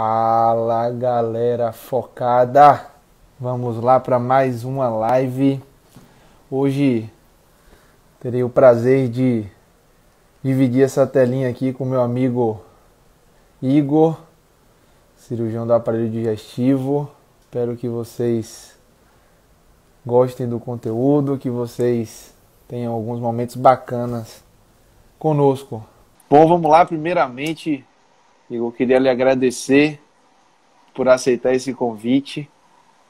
Fala galera focada, vamos lá para mais uma live. Hoje terei o prazer de dividir essa telinha aqui com meu amigo Igor, cirurgião do aparelho digestivo. Espero que vocês gostem do conteúdo, que vocês tenham alguns momentos bacanas conosco. Bom, vamos lá. Primeiramente, Igor, queria lhe agradecer por aceitar esse convite.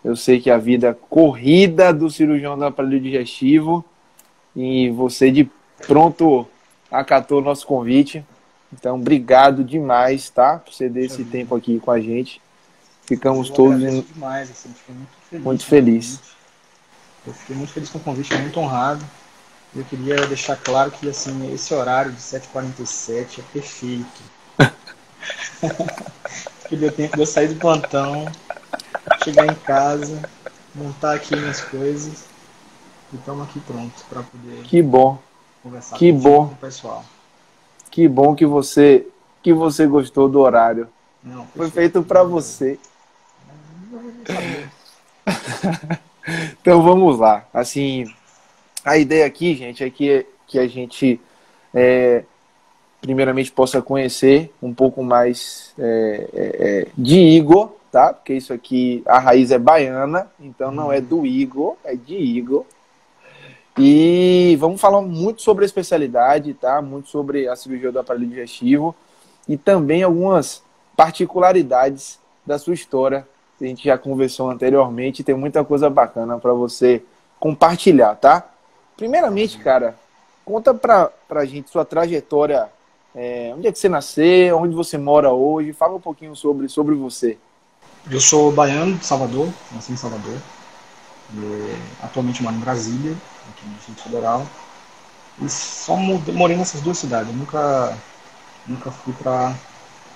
Eu sei que a vida corrida do cirurgião do aparelho digestivo e você de pronto acatou o nosso convite. Então, obrigado demais, tá? Por ceder esse tempo aqui com a gente. Ficamos todos demais, assim, fiquei muito feliz. muito felizes. Eu fiquei muito feliz com o convite, muito honrado. Eu queria deixar claro que assim, esse horário de 7h47 é perfeito. Porque deu tempo de eu sair do plantão, chegar em casa, montar aqui minhas coisas e estamos aqui prontos para poder Que bom, conversar que bom, com o pessoal. que bom que você gostou do horário. Não, Foi feito para você. Não sabia. Então vamos lá. Assim, a ideia aqui, gente, é que a gente primeiramente possa conhecer um pouco mais de Igor, tá? Porque isso aqui, a raiz é baiana, então não é do Igor, é de Igor. E vamos falar muito sobre a especialidade, tá? Muito sobre a cirurgia do aparelho digestivo e também algumas particularidades da sua história, que a gente já conversou anteriormente, e tem muita coisa bacana para você compartilhar, tá? Primeiramente, cara, conta pra gente sua trajetória, onde é que você nasceu, onde você mora hoje, fala um pouquinho sobre você. Eu sou baiano de Salvador, nasci em Salvador. Atualmente moro em Brasília, aqui no Distrito Federal. E só morei nessas duas cidades. Eu nunca fui para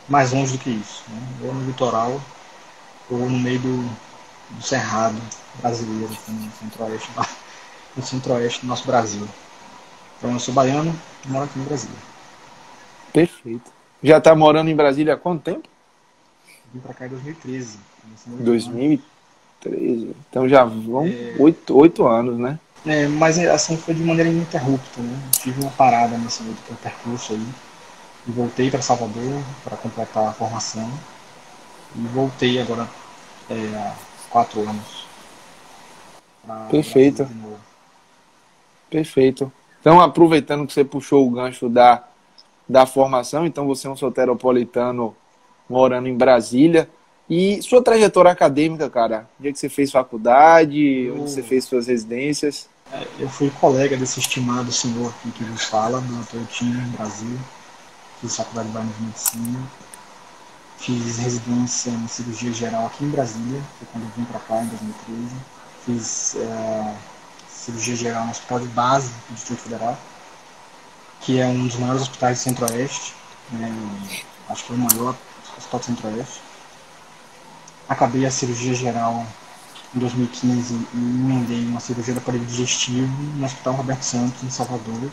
mais longe do que isso, né? Ou no litoral, ou no meio do cerrado brasileiro, aqui no centro-oeste do nosso Brasil. Então eu sou baiano e moro aqui em Brasília. Perfeito. Já tá morando em Brasília há quanto tempo? Vim para cá em 2013. 2013. Então já vão 8 anos, né? Mas assim foi de maneira ininterrupta, né? Tive uma parada nesse meio do percurso aí. E voltei para Salvador para completar a formação. E voltei agora há 4 anos para Perfeito. Brasília de novo. Perfeito. Então, aproveitando que você puxou o gancho da formação, então você é um soteropolitano morando em Brasília. E sua trajetória acadêmica, cara? Onde é que você fez faculdade? Onde você fez suas residências? Eu fui colega desse estimado senhor aqui que nos fala, do Dr. Tim, em Brasília. Fiz faculdade de medicina. Fiz residência em cirurgia geral aqui em Brasília, foi quando eu vim para cá em 2013. Fiz cirurgia geral no Hospital de Base do Distrito Federal, que é um dos maiores hospitais do Centro-Oeste, acho que é o maior hospital do Centro-Oeste. Acabei a cirurgia geral em 2015 e emendei uma cirurgia do aparelho digestivo no Hospital Roberto Santos, em Salvador.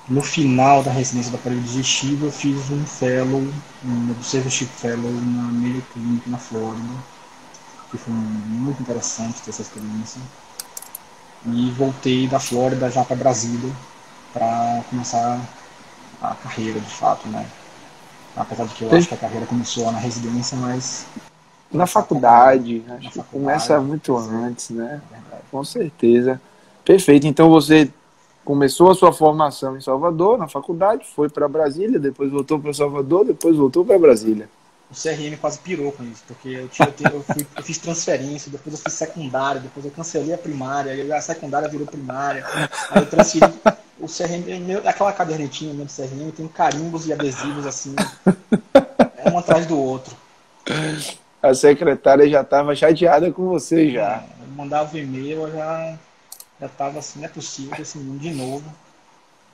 No final da residência do aparelho digestivo, eu fiz um fellow, um observership fellow na Mayo Clinic, na Flórida, que foi muito interessante ter essa experiência. E voltei da Flórida já para Brasília para começar a carreira, de fato, né? Apesar de que eu acho que a carreira começou lá na residência, mas Na faculdade, acho que começa muito antes, né? Com certeza. Perfeito. Então você começou a sua formação em Salvador, na faculdade, foi para Brasília, depois voltou para Salvador, depois voltou para Brasília. O CRM quase pirou com isso, porque eu fiz transferência, depois eu fiz secundária, depois eu cancelei a primária, aí a secundária virou primária, aí eu transferi o CRM, aquela cadernetinha do CRM tem carimbos e adesivos assim, um atrás do outro. A secretária já estava chateada com você já. Eu mandava o e-mail, eu já estava assim, não é possível esse menino de novo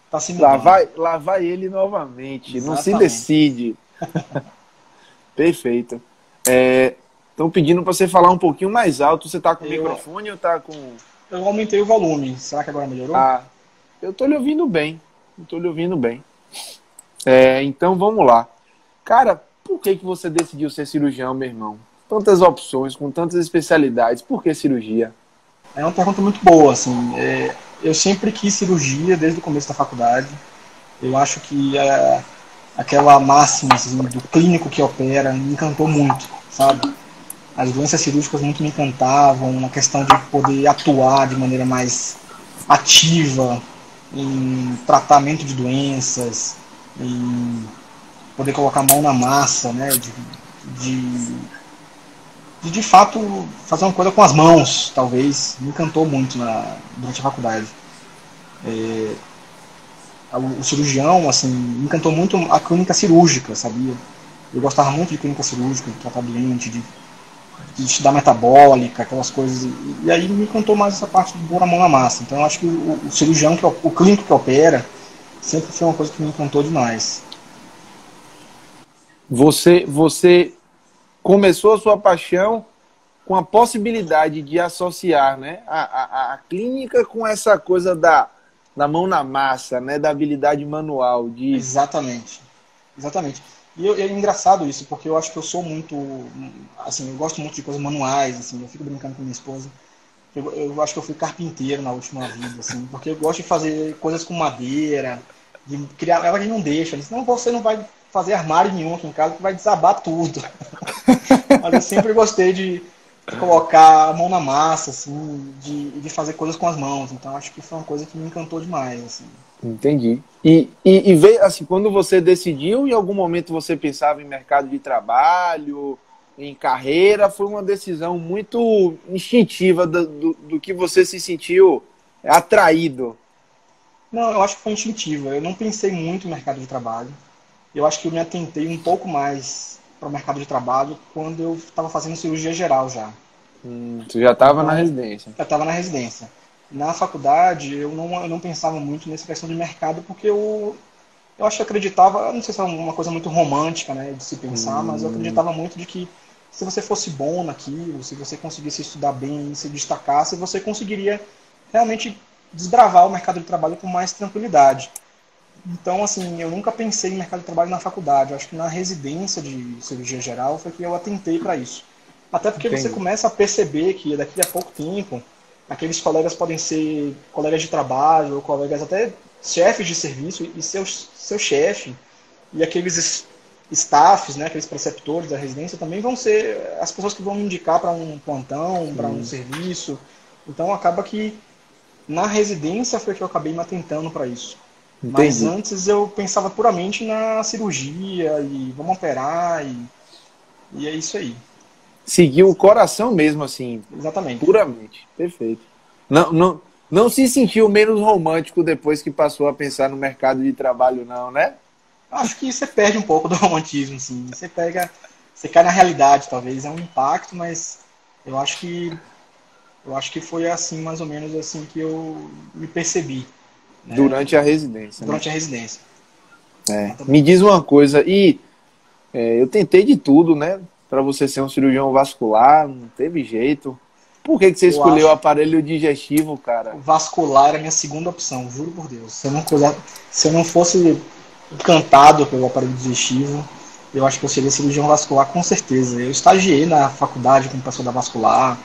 tá se mudando. Lá vai ele novamente, Exatamente. não se decide. Perfeito. Estão pedindo para você falar um pouquinho mais alto. Você está com o microfone ou está com... Eu aumentei o volume. Será que agora melhorou? Eu estou lhe ouvindo bem. Então vamos lá. Cara, por que você decidiu ser cirurgião, meu irmão? Tantas opções, com tantas especialidades, por que cirurgia? É uma pergunta muito boa, assim. Eu sempre quis cirurgia desde o começo da faculdade. Eu acho que aquela máxima assim, do clínico que opera me encantou muito, sabe? As doenças cirúrgicas muito me encantavam, a questão de poder atuar de maneira mais ativa em tratamento de doenças, em poder colocar a mão na massa, né? De, de fato fazer uma coisa com as mãos, talvez, me encantou muito durante a faculdade. O cirurgião, assim, me encantou muito a clínica cirúrgica, sabia? Eu gostava muito de clínica cirúrgica, de tratar doente, de estudar metabólica, aquelas coisas. E aí me encantou mais essa parte de pôr a mão na massa. Então eu acho que o cirurgião, o clínico que opera, sempre foi uma coisa que me encantou demais. Você começou a sua paixão com a possibilidade de associar, né, a clínica com essa coisa da mão na massa, né, da habilidade manual. Exatamente. Exatamente. E é engraçado isso, porque eu acho que eu sou muito, assim, eu gosto muito de coisas manuais, assim, eu fico brincando com minha esposa. Eu acho que eu fui carpinteiro na última vida, assim, porque eu gosto de fazer coisas com madeira, de criar, ela que não deixa, ela disse, não, você não vai fazer armário nenhum aqui em casa, que vai desabar tudo. Mas eu sempre gostei de colocar a mão na massa, assim, de fazer coisas com as mãos. Então acho que foi uma coisa que me encantou demais, assim. Entendi. E veio, assim, quando você decidiu, em algum momento você pensava em mercado de trabalho, em carreira, foi uma decisão muito instintiva do que você se sentiu atraído. Não, eu acho que foi instintivo. Eu não pensei muito em mercado de trabalho. Eu acho que eu me atentei um pouco mais para o mercado de trabalho quando eu estava fazendo cirurgia geral já. Você já estava na Então, residência. eu estava na residência. Na faculdade, eu não pensava muito nessa questão de mercado, porque eu acho que acreditava, não sei se é uma coisa muito romântica, né, de se pensar, mas eu acreditava muito de que se você fosse bom naquilo, se você conseguisse estudar bem, se destacasse, você conseguiria realmente desbravar o mercado de trabalho com mais tranquilidade. Então, assim, eu nunca pensei em mercado de trabalho na faculdade. Eu acho que na residência de cirurgia geral foi que eu atentei para isso. Até porque você Entendi. começa a perceber que daqui a pouco tempo, aqueles colegas podem ser colegas de trabalho, ou colegas até chefes de serviço, e seu chefe, e aqueles staffs, né, aqueles preceptores da residência, também vão ser as pessoas que vão me indicar para um plantão, para um serviço. Então, acaba que na residência foi que eu acabei me atentando para isso. Mas Entendi. antes eu pensava puramente na cirurgia e vamos operar e é isso aí. Seguiu o coração mesmo, assim, Exatamente. puramente. Perfeito. Não se sentiu menos romântico depois que passou a pensar no mercado de trabalho, não, né? Acho que você perde um pouco do romantismo, assim. Você cai na realidade, talvez. É um impacto, mas eu acho que eu acho que foi assim, mais ou menos assim que eu me percebi, né, Durante a residência, né? durante a residência. Me diz uma coisa, eu tentei de tudo, né? Para você ser um cirurgião vascular, não teve jeito. Por que você Eu escolheu o acho aparelho digestivo, que cara? o vascular era a minha segunda opção, juro por Deus. Se eu não fosse encantado pelo aparelho digestivo, eu acho que eu seria cirurgião vascular com certeza. Eu estagiei na faculdade com o pessoal da vascular,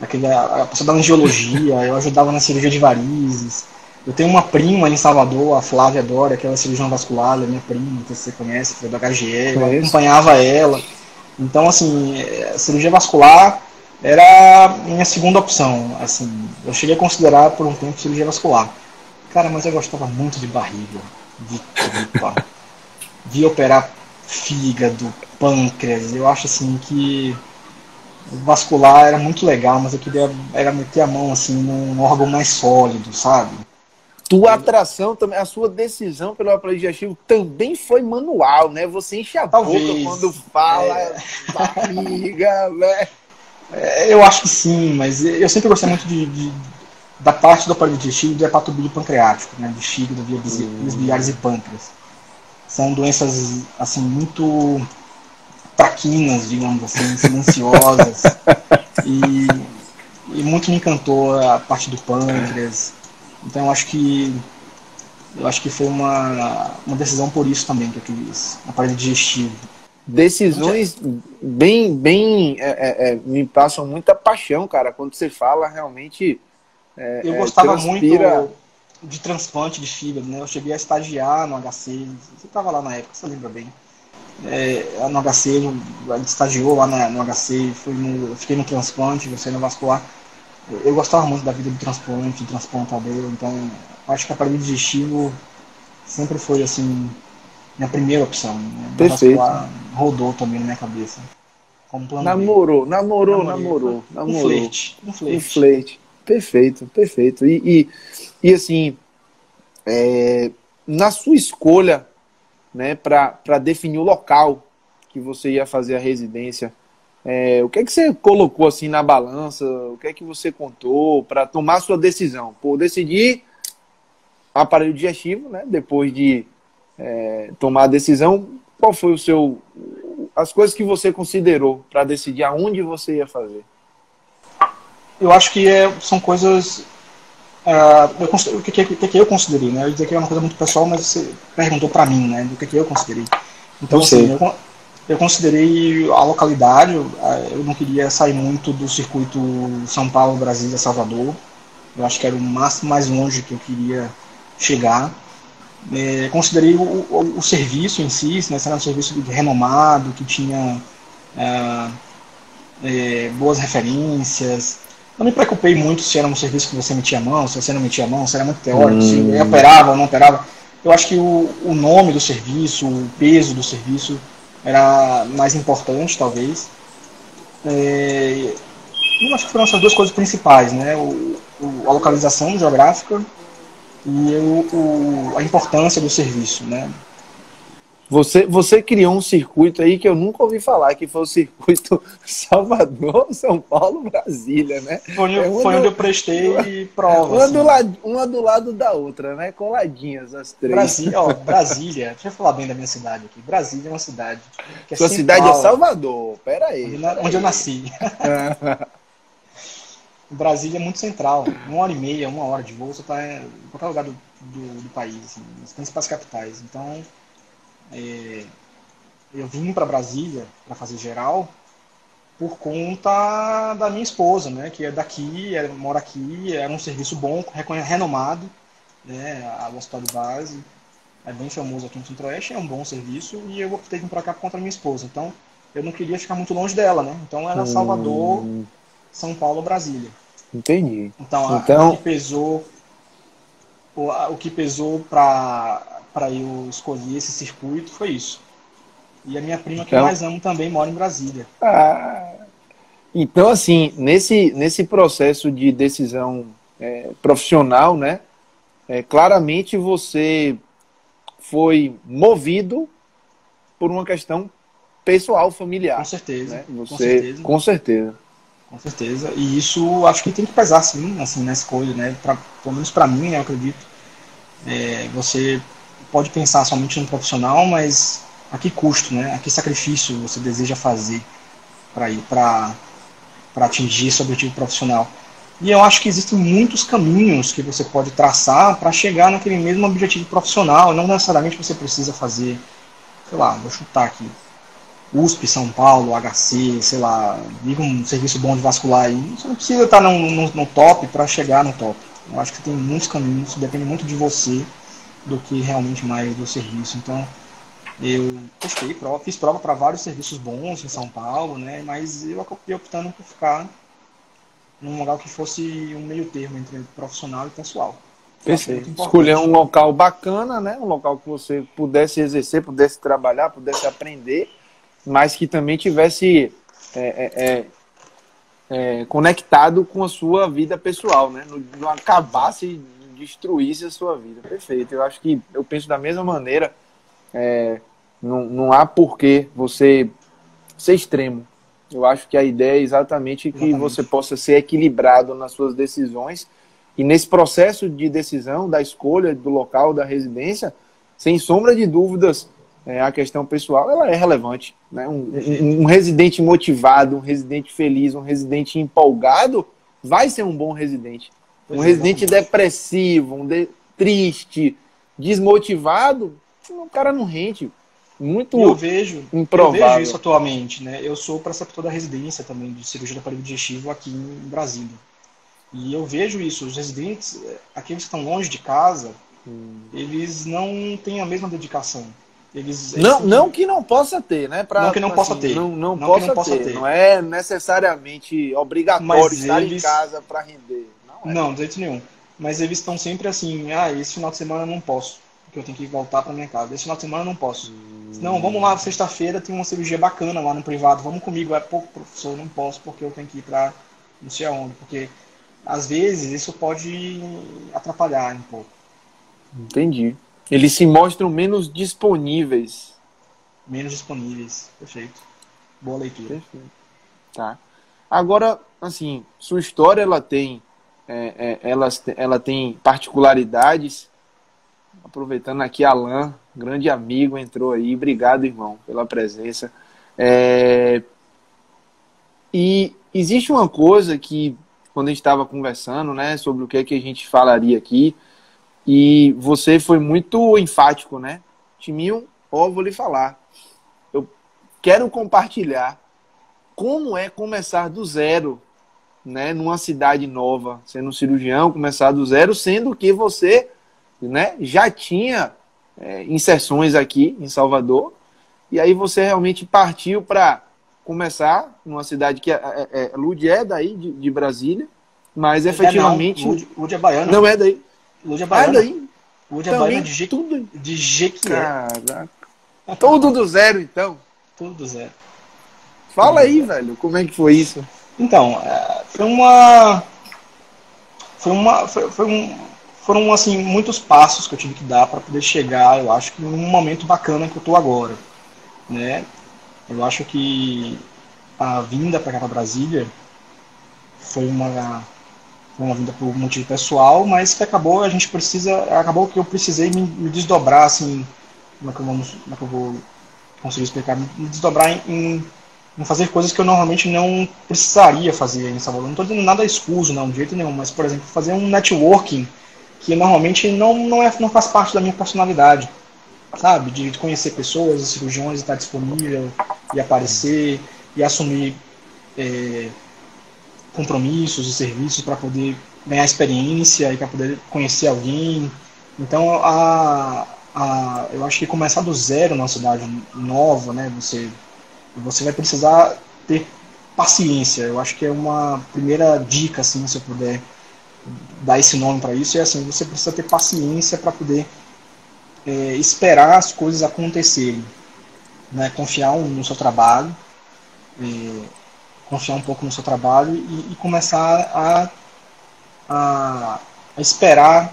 a pessoa da angiologia, eu ajudava na cirurgia de varizes. Eu tenho uma prima em Salvador, a Flávia Dória, que ela é cirurgião vascular, ela é minha prima, não sei se você conhece, foi do HGE, eu Conheço. acompanhava ela. Então, assim, a cirurgia vascular era a minha segunda opção. Assim, eu cheguei a considerar por um tempo cirurgia vascular. Cara, mas eu gostava muito de barriga, de tripa, de operar fígado, pâncreas. Eu acho assim que o vascular era muito legal, mas eu queria era meter a mão assim num órgão mais sólido, sabe? Tua atração também, a sua decisão pelo aparelho digestivo também foi manual, né? Você enche a boca quando Talvez. fala barriga, né? Eu acho que sim, mas eu sempre gostei muito da parte do aparelho digestivo do hepatobílio pancreático, né? De fígado, vias biliares e pâncreas. São doenças assim muito traquinas, digamos assim, silenciosas. E, e muito me encantou a parte do pâncreas. Então eu acho que foi uma decisão por isso também que eu quis, um aparelho digestivo. decisões bem me passam muita paixão, cara. Quando você fala, realmente Eu gostava transpira. muito de transplante de fígado, né? Eu cheguei a estagiar no HC, você estava lá na época, você lembra bem. No HC, ele estagiou lá no HC, eu fiquei no transplante, você no vascular. Eu gostava muito da vida do transplante, do transplantador, então acho que aparelho digestivo sempre foi assim minha primeira opção. Né? No Perfeito. vascular rodou também na minha cabeça, como plano B. Namorou. Um flerte. Um flerte. Perfeito, perfeito. E assim, na sua escolha, né, para definir o local que você ia fazer a residência, o que é que você colocou assim na balança? O que é que você contou para tomar a sua decisão? Por decidir aparelho digestivo, né? Depois de tomar a decisão, qual foi as coisas que você considerou para decidir aonde você ia fazer? Eu acho que são coisas. O que eu considerei, né? Eu ia dizer que é uma coisa muito pessoal, mas você perguntou para mim, né? Do que eu considerei. Então, assim, eu considerei a localidade, eu não queria sair muito do circuito São Paulo, Brasília, Salvador. Eu acho que era o máximo mais longe que eu queria chegar. Considerei o serviço em si, né? Se era um serviço renomado, que tinha boas referências. Não me preocupei muito se era um serviço que você metia a mão, se você não metia a mão, se era muito teórico, se operava ou não operava. Eu acho que o nome do serviço, o peso do serviço era mais importante, talvez. Eu acho que foram essas duas coisas principais, né? A localização geográfica e a importância do serviço, né? Você criou um circuito aí que eu nunca ouvi falar, que foi o circuito Salvador, São Paulo, Brasília, né? Foi onde eu prestei prova. Uma do lado da outra, né? Coladinhas as três. Brasília, deixa eu falar bem da minha cidade aqui. Brasília é uma cidade que é Sua central, cidade é Salvador, peraí. Onde eu nasci. Brasília é muito central, 1h30, 1 hora de voo, você está em qualquer lugar do país, assim, nas principais capitais. Então, eu vim para Brasília para fazer geral por conta da minha esposa, né, que é daqui, mora aqui, era um serviço bom, renomado, né, o Hospital de Base é bem famoso aqui no Centro-Oeste, é um bom serviço, e eu optei vir para cá por conta da minha esposa. Então, eu não queria ficar muito longe dela, né? Então era Salvador, São Paulo, Brasília. Entendi. Então, o que pesou para eu escolher esse circuito foi isso. E a minha prima, que eu mais amo também, mora em Brasília. Então, assim, nesse processo de decisão profissional, né? Claramente você foi movido por uma questão pessoal, familiar. Com certeza. Né? Com certeza. Com certeza. E isso acho que tem que pesar, sim, assim, na escolha, né? Pelo menos para mim, eu acredito. Você pode pensar somente no profissional, mas a que custo, né? A que sacrifício você deseja fazer para atingir esse objetivo profissional? E eu acho que existem muitos caminhos que você pode traçar para chegar naquele mesmo objetivo profissional. Não necessariamente você precisa fazer, sei lá, vou chutar aqui, USP, São Paulo, HC, sei lá, liga um serviço bom de vascular aí. Você não precisa estar no top para chegar no top. Eu acho que tem muitos caminhos, depende muito de você do que realmente mais do serviço. Então, eu fiz prova para vários serviços bons em São Paulo, né? Mas eu acabei optando por ficar num lugar que fosse um meio termo entre profissional e pessoal. Perfeito. Escolher um local bacana, né? Um local que você pudesse exercer, pudesse trabalhar, pudesse aprender, mas que também tivesse conectado com a sua vida pessoal, né? Não acabasse e destruísse a sua vida. Perfeito. Eu penso da mesma maneira. Não há porquê você ser extremo. Eu acho que a ideia é exatamente que você possa ser equilibrado nas suas decisões, e nesse processo de decisão, da escolha do local, da residência, sem sombra de dúvidas, a questão pessoal ela é relevante. Né? Um residente motivado, um residente feliz, um residente empolgado vai ser um bom residente. Um residente depressivo, triste, desmotivado, o cara não rende. muito E eu vejo improvável. isso atualmente, né? Eu sou preceptor da residência também de cirurgia do aparelho digestivo aqui em Brasília. E eu vejo isso, os residentes, aqueles que estão longe de casa, eles não têm a mesma dedicação. Eles Não, têm não que não possa ter, né? não que não possa Assim, ter, não não que não possa possa ter. ter, Não é necessariamente obrigatório mas estar em eles, casa para render. Não é. não, de jeito nenhum. Mas eles estão sempre assim, esse final de semana eu não posso, porque eu tenho que voltar para minha casa. Esse final de semana eu não posso. Não, vamos lá, sexta-feira tem uma cirurgia bacana lá no privado, vamos comigo. Pô, professor, eu não posso porque eu tenho que ir para não sei aonde, porque às vezes isso pode atrapalhar um pouco. Entendi. Eles se mostram menos disponíveis. Menos disponíveis. Perfeito. Boa leitura. Perfeito. Tá. Agora, assim, sua história ela tem particularidades. Aproveitando aqui, Alan, grande amigo, entrou aí. Obrigado, irmão, pela presença. E existe uma coisa que, quando a gente estava conversando, né, sobre o que é que a gente falaria aqui, e você foi muito enfático, né? Timinho, vou lhe falar. Eu quero compartilhar como é começar do zero, né, numa cidade nova, sendo um cirurgião, começar do zero, sendo que você, né, já tinha inserções aqui em Salvador, e aí você realmente partiu para começar numa cidade que Lud é daí, de Brasília, mas efetivamente... Lud é baiana. Não é daí. Lud é baiana. Daí. Lud é baiana tudo de Jequié. Caraca. Tudo do zero, então. Tudo do zero. Fala aí, velho, como é que foi isso? Então, foram assim muitos passos que eu tive que dar para poder chegar, eu acho que num momento bacana que eu tô agora, né? Eu acho que a vinda para cá para Brasília foi uma vinda por motivo pessoal, mas que acabou que eu precisei me desdobrar assim, como é que eu vou conseguir explicar, me desdobrar em fazer coisas que eu normalmente não precisaria fazer em Salvador. Não estou dizendo nada escuso, não, de jeito nenhum, mas, por exemplo, fazer um networking que normalmente não faz parte da minha personalidade, sabe? De conhecer pessoas, cirurgiões, estar disponível e aparecer e assumir compromissos e serviços para poder ganhar experiência e para poder conhecer alguém. Então, eu acho que começar do zero numa cidade nova, né? Você vai precisar ter paciência. Eu acho que é uma primeira dica, assim, se eu puder dar esse nome para isso, é assim, você precisa ter paciência para poder esperar as coisas acontecerem, né? Confiar no seu trabalho, confiar um pouco no seu trabalho e começar a esperar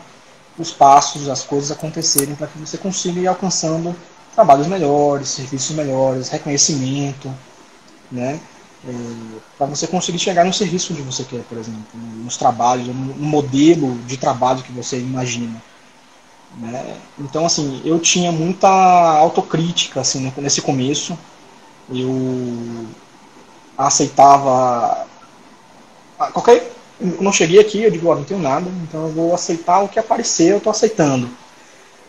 os passos, as coisas acontecerem para que você consiga ir alcançando trabalhos melhores, serviços melhores, reconhecimento, né? Para você conseguir chegar no serviço onde você quer, por exemplo, nos trabalhos, no modelo de trabalho que você imagina, né? Então, assim, eu tinha muita autocrítica assim, nesse começo. Eu aceitava quando eu cheguei aqui, eu digo, não tenho nada, então eu vou aceitar o que aparecer, eu estou aceitando.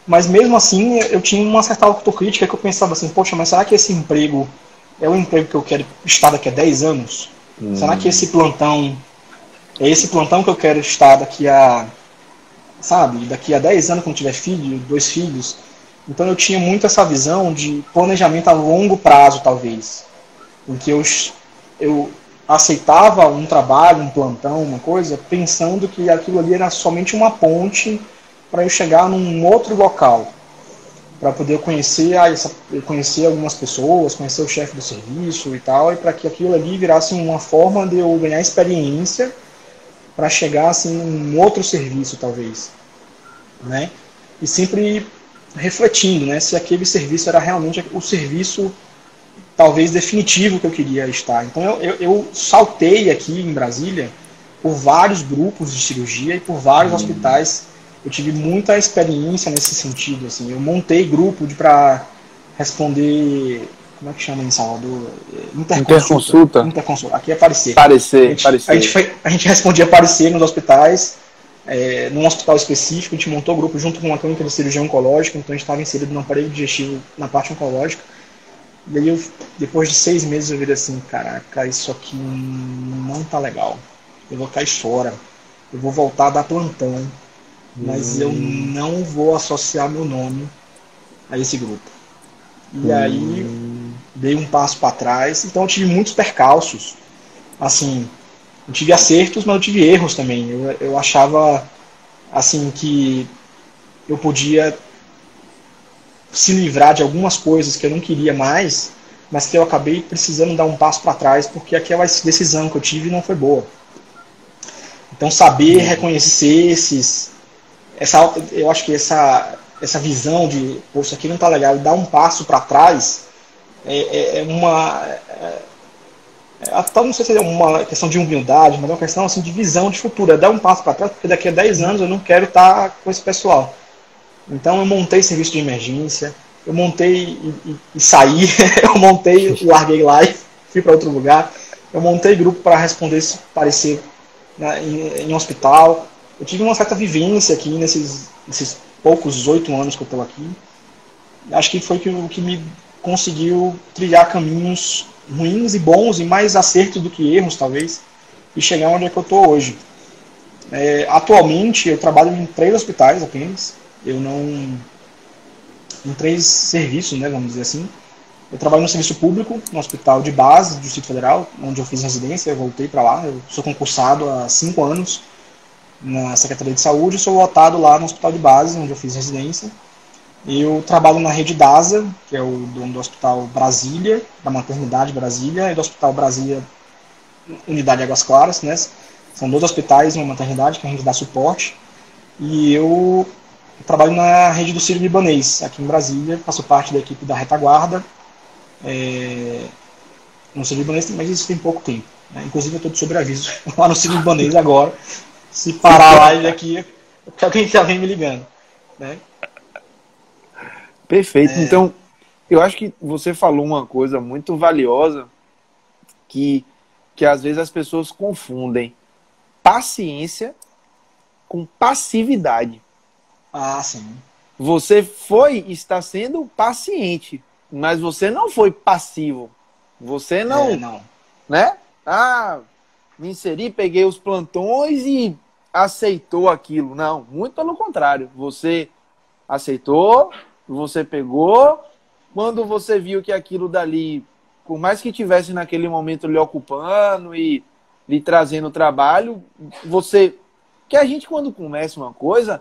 Mas mesmo assim, eu tinha uma certa autocrítica que eu pensava assim, poxa, mas será que esse emprego é o emprego que eu quero estar daqui a 10 anos? Será que esse plantão é esse plantão que eu quero estar daqui a 10 anos quando tiver filho, 2 filhos? Então eu tinha muito essa visão de planejamento a longo prazo, talvez, em que eu aceitava um trabalho, um plantão, uma coisa, pensando que aquilo ali era somente uma ponte para eu chegar num outro local, para poder conhecer algumas pessoas, conhecer o chefe do serviço e tal, e para que aquilo ali virasse uma forma de eu ganhar experiência para chegar assim num outro serviço, talvez, né? E sempre refletindo, né, se aquele serviço era realmente o serviço talvez definitivo que eu queria estar. Então eu saltei aqui em Brasília por vários grupos de cirurgia e por vários hospitais. Eu tive muita experiência nesse sentido, assim. Eu montei grupo para responder, como é que chama em Salvador? Interconsulta. Aqui é parecer. A gente respondia parecer nos hospitais num hospital específico, a gente montou o grupo junto com uma clínica de cirurgia oncológica, então a gente estava inserido no aparelho digestivo na parte oncológica. E aí, depois de 6 meses, eu vi assim, caraca, isso aqui não tá legal. Eu vou cair fora. Eu vou voltar a dar plantão, mas eu não vou associar meu nome a esse grupo. E aí, dei um passo para trás. Então, eu tive muitos percalços. Assim, eu tive acertos, mas eu tive erros também. Eu achava, assim, que eu podia se livrar de algumas coisas que eu não queria mais, mas que eu acabei precisando dar um passo para trás porque aquela decisão que eu tive não foi boa. Então saber reconhecer eu acho que essa visão de, pô, isso aqui não tá legal, dar um passo para trás até não sei se é uma questão de humildade, mas é uma questão assim de visão de futuro, é dar um passo para trás, porque daqui a 10 anos eu não quero estar com esse pessoal. Então eu montei serviço de emergência, eu montei e saí, eu montei, larguei lá e fui para outro lugar, eu montei grupo para responder esse parecer em hospital. Eu tive uma certa vivência aqui nesses poucos 8 anos que eu estou aqui. Acho que foi o que me conseguiu trilhar caminhos ruins e bons, e mais acertos do que erros, talvez, e chegar onde é que eu estou hoje. Atualmente eu trabalho em 3 hospitais apenas. Eu não. Em 3 serviços, né, vamos dizer assim. Eu trabalho no serviço público, no hospital de base do Distrito Federal, onde eu fiz residência, eu voltei para lá. Eu sou concursado há 5 anos na Secretaria de Saúde, sou lotado lá no hospital de base, onde eu fiz residência. Eu trabalho na rede DASA, que é o dono do Hospital Brasília, da Maternidade Brasília, e do Hospital Brasília Unidade Águas Claras, né? São 2 hospitais e uma maternidade que a gente dá suporte. E eu trabalho na rede do Sírio-Libanês, aqui em Brasília, faço parte da equipe da retaguarda. No Sírio-Libanês, mas isso tem pouco tempo. Né? Inclusive eu estou de sobreaviso lá no Sírio-Libanês agora. Se parar a live aqui, porque alguém está me ligando. Né? Perfeito. Então, eu acho que você falou uma coisa muito valiosa que às vezes as pessoas confundem paciência com passividade. Ah, sim. Você está sendo paciente, mas você não foi passivo. Você não. Né? Me inseri, peguei os plantões e aceitou aquilo. Não, muito pelo contrário. Você aceitou, você pegou. Quando você viu que aquilo dali, por mais que tivesse naquele momento lhe ocupando e lhe trazendo trabalho, que a gente, quando começa uma coisa,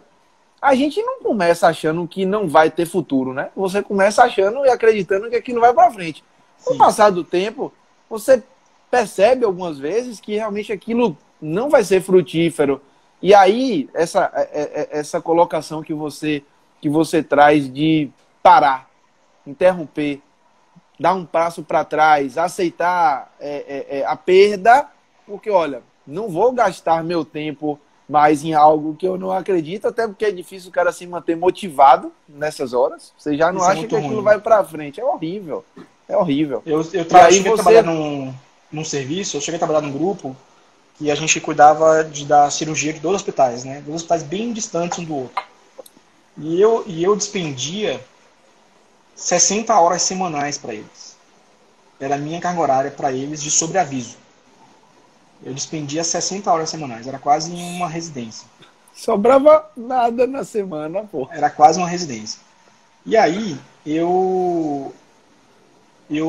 a gente não começa achando que não vai ter futuro, né? Você começa achando e acreditando que aquilo vai para frente. Com o passar do tempo, você percebe algumas vezes que realmente aquilo não vai ser frutífero. E aí, essa colocação que você traz de parar, interromper, dar um passo para trás, aceitar a perda, porque, olha, não vou gastar meu tempo mais em algo que eu não acredito, até porque é difícil o cara se manter motivado nessas horas. Você já não Isso acha que aquilo vai para frente. É horrível. É horrível. Eu cheguei a trabalhar num serviço, eu cheguei a trabalhar num grupo que a gente cuidava da cirurgia de 2 hospitais, né? 2 hospitais bem distantes um do outro. E eu despendia 60 horas semanais para eles. Era a minha carga horária para eles de sobreaviso. Eu despendia 60 horas semanais, era quase uma residência. Sobrava nada na semana, pô. Era quase uma residência. E aí, eu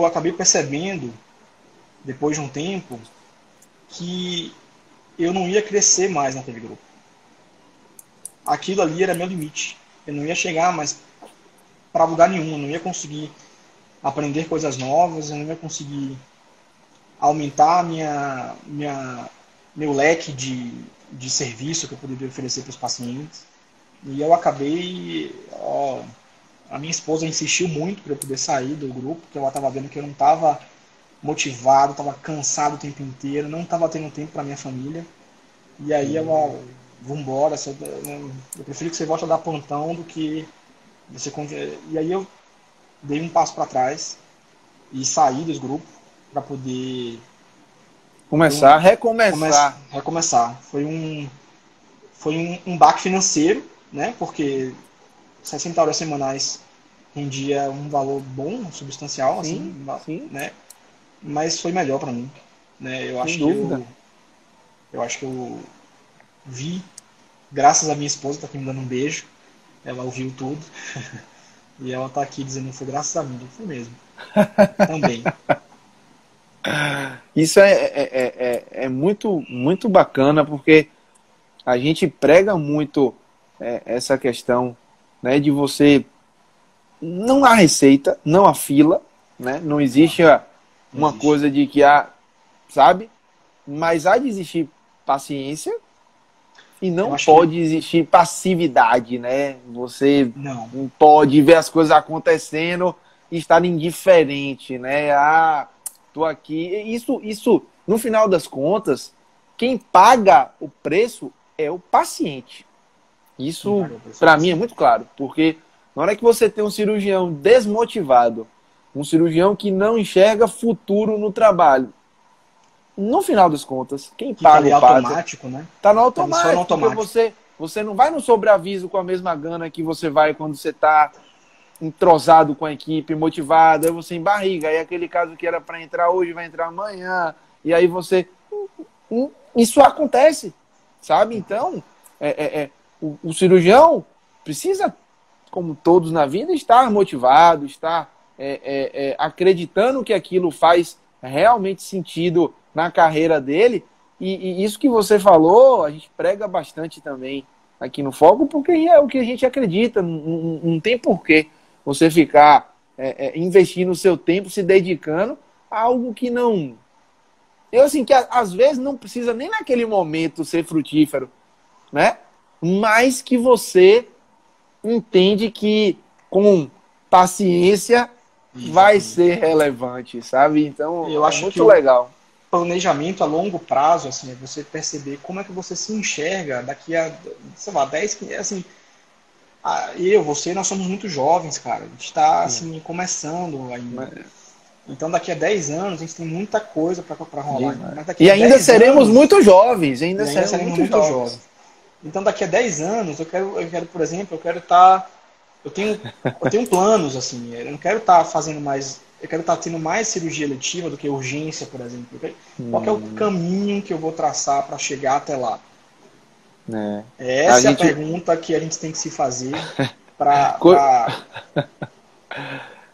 acabei percebendo, depois de um tempo, que eu não ia crescer mais naquele grupo. Aquilo ali era meu limite. Eu não ia chegar mais para lugar nenhum, eu não ia conseguir aprender coisas novas, eu não ia conseguir aumentar meu leque de serviço que eu poderia oferecer para os pacientes. E eu acabei... a minha esposa insistiu muito para eu poder sair do grupo, porque ela estava vendo que eu não estava motivado, estava cansado o tempo inteiro, não estava tendo tempo para minha família. E aí ela... Vambora, eu prefiro que você volte a dar plantão do que você... E aí eu dei um passo para trás e saí dos grupos para poder recomeçar. Recomeçar. Foi foi um baque financeiro, né? Porque 60 horas semanais rendia um valor bom, substancial, Sim, assim, sim, né? Mas foi melhor para mim, né? sem dúvida. Eu acho que eu vi, graças à minha esposa, tá aqui me dando um beijo, ela ouviu tudo e ela tá aqui dizendo que foi graças a mim, foi mesmo, também. Isso é muito, muito bacana, porque a gente prega muito essa questão, né, de você. Não há receita, não há fila, né? Não Não, existe não uma existe. coisa de que há, sabe? Mas há de existir paciência e Eu não acho que pode existir passividade, né? Você não. não pode ver as coisas acontecendo e estar indiferente, né? Ah, tô aqui. Isso, no final das contas, quem paga o preço é o paciente. Quem Isso, paga o preço é o para mim, é muito paciente. claro, porque na hora que você tem um cirurgião desmotivado, um cirurgião que não enxerga futuro no trabalho, no final das contas, quem Que tá paga ali o pato automático, né? tá no Tá ali só no automático, porque automático. você não vai no sobreaviso com a mesma gana que você vai quando você tá entrosado com a equipe, motivado, aí você em barriga, aí aquele caso que era para entrar hoje vai entrar amanhã, e aí você. Isso acontece, sabe? Então, o cirurgião precisa, como todos na vida, estar motivado, estar acreditando que aquilo faz realmente sentido na carreira dele. E isso que você falou, a gente prega bastante também aqui no Foco, porque é o que a gente acredita. Não tem porquê você ficar investindo o seu tempo, se dedicando a algo que não. Eu, assim, que às vezes não precisa nem naquele momento ser frutífero, né? Mas que você entende que com paciência vai Exatamente. ser relevante, sabe? Então Eu é acho que muito o legal. planejamento a longo prazo, assim, é você perceber como é que você se enxerga daqui a, sei lá, 10, 15, assim, você, nós somos muito jovens, cara. A gente está, assim, começando ainda. Então, daqui a 10 anos, a gente tem muita coisa para rolar. Demais. Mas daqui E a ainda 10 seremos anos, muito jovens, ainda e ainda seremos seremos muito muito jovens. jovens. Então, daqui a 10 anos, eu quero, por exemplo, eu quero estar. Eu tenho planos, assim. Eu não quero estar fazendo mais. Eu quero estar tendo mais cirurgia eletiva do que urgência, por exemplo. Qual que é o caminho que eu vou traçar para chegar até lá? Né? A Essa é a gente pergunta que a gente tem que se fazer para. co-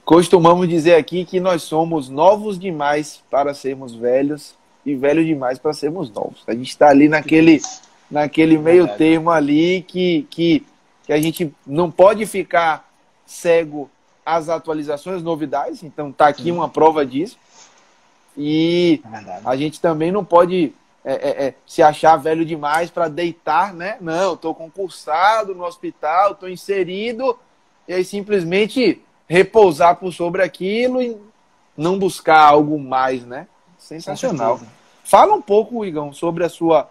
costumamos dizer aqui que nós somos novos demais para sermos velhos e velhos demais para sermos novos. A gente está ali naquele É meio verdade. termo ali que a gente não pode ficar cego às atualizações, novidades. Então tá aqui Sim, uma prova disso. E é verdade. a gente também não pode se achar velho demais para deitar, né? Não, estou concursado no hospital, estou inserido, e aí simplesmente repousar por sobre aquilo e não buscar algo mais, né? Com Sensacional. certeza. Fala um pouco, Igão, sobre a sua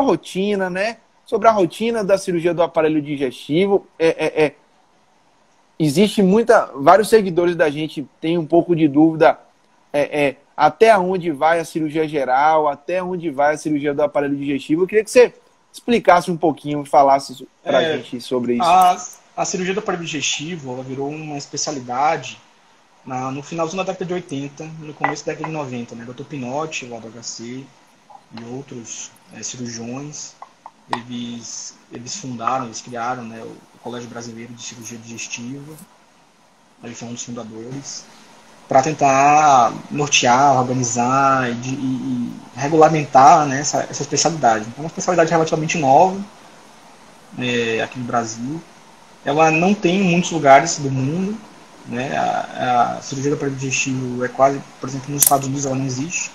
rotina, né? Sobre a rotina da cirurgia do aparelho digestivo. Existe vários seguidores da gente têm um pouco de dúvida até onde vai a cirurgia geral, até onde vai a cirurgia do aparelho digestivo. Eu queria que você explicasse um pouquinho e falasse pra É, gente sobre isso. a cirurgia do aparelho digestivo ela virou uma especialidade no finalzinho da década de 80, no começo da década de 90, né? Dr. Pinotti, o HC e outros cirurgiões, eles fundaram, eles criaram, né, o Colégio Brasileiro de Cirurgia Digestiva, ele foi um dos fundadores, para tentar nortear, organizar e regulamentar, né, essa especialidade. Então, é uma especialidade relativamente nova aqui no Brasil. Ela não tem em muitos lugares do mundo. Né? A cirurgia do aparelho digestivo é quase, por exemplo, nos Estados Unidos ela não existe,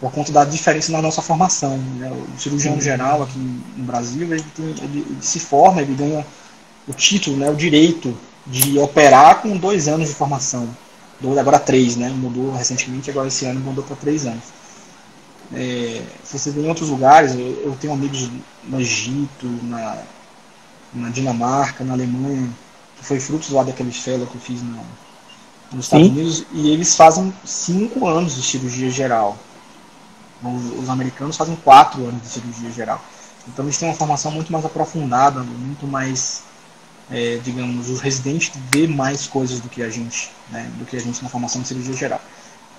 por conta da diferença na nossa formação. Né? O cirurgião geral aqui no Brasil, ele se forma, ele ganha o título, né, o direito de operar com 2 anos de formação. Agora 3, né? Mudou recentemente, agora esse ano mudou para 3 anos. Se você vê em outros lugares, eu tenho amigos no Egito, na Dinamarca, na Alemanha, que foi frutos lá daqueles fellow que eu fiz nos Estados Sim. Unidos, e eles fazem 5 anos de cirurgia geral. Os americanos fazem 4 anos de cirurgia geral. Então eles têm uma formação muito mais aprofundada, muito mais, digamos, o residente vê mais coisas do que a gente, né, do que a gente na formação de cirurgia geral.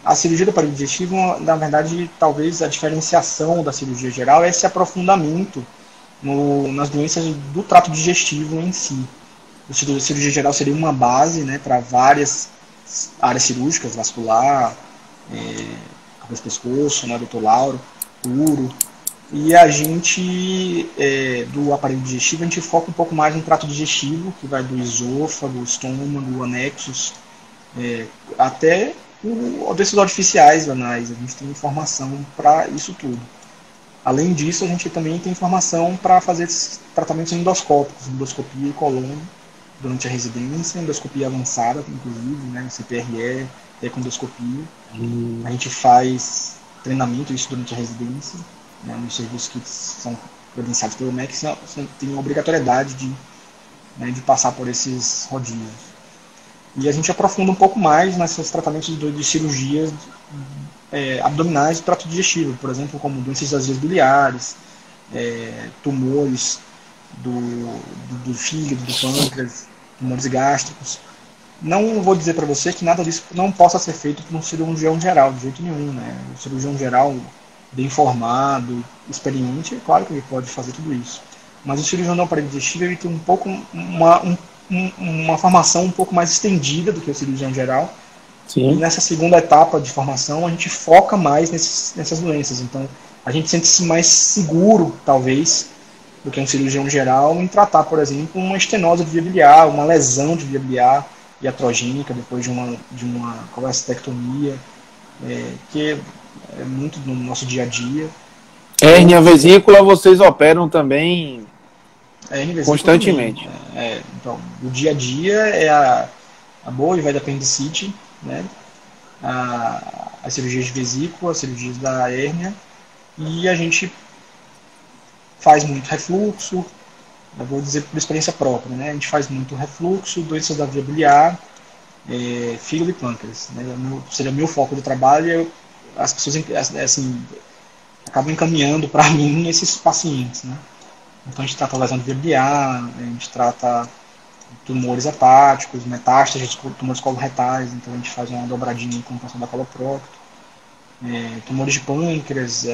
A cirurgia do aparelho digestivo, na verdade, talvez a diferenciação da cirurgia geral é esse aprofundamento nas doenças do trato digestivo em si. A cirurgia geral seria uma base, né, para várias áreas cirúrgicas, vascular, cabeça e pescoço, né, doutor Lauro, uro. E a gente, do aparelho digestivo, a gente foca um pouco mais no trato digestivo, que vai do esôfago, estômago, anexos, até doenças artificiais anais. A gente tem informação para isso tudo. Além disso, a gente também tem informação para fazer tratamentos endoscópicos, endoscopia e colon, durante a residência, endoscopia avançada, inclusive, né, CPRE, econdoscopia. A gente faz treinamento, isso durante a residência, né, nos serviços que são credenciados pelo MEC, você tem a obrigatoriedade de passar por esses rodízios. E a gente aprofunda um pouco mais nesses tratamentos de cirurgias abdominais do trato digestivo, por exemplo, como doenças das vias biliares, tumores do fígado, do pâncreas, tumores gástricos. Não vou dizer para você que nada disso não possa ser feito por um cirurgião geral, de jeito nenhum, né? O cirurgião geral, bem formado, experiente, é claro que ele pode fazer tudo isso. Mas o cirurgião do aparelho digestivo ele tem uma formação um pouco mais estendida do que o cirurgião geral. Sim. E nessa segunda etapa de formação a gente foca mais nessas doenças. Então a gente sente-se mais seguro, talvez, do que um cirurgião geral em tratar, por exemplo, uma estenose de via biliar, uma lesão de via biliar iatrogênica depois de uma colestectomia, que é muito no nosso dia a dia. Hérnia vesícula vocês operam também constantemente. Então, o dia a dia é a boa e vai da apendicite, né? A cirurgia de vesícula, a cirurgia da hérnia, e a gente faz muito refluxo, eu vou dizer por experiência própria, né? A gente faz muito refluxo, doenças da via biliar, fígado e pâncreas, né? Seria o meu foco de trabalho. As pessoas assim, acabam encaminhando para mim esses pacientes, né? Então a gente trata lesão de via biliar, a gente trata tumores hepáticos, metástases, tumores coloretais, então a gente faz uma dobradinha com função da coloprocto, tumores de pâncreas,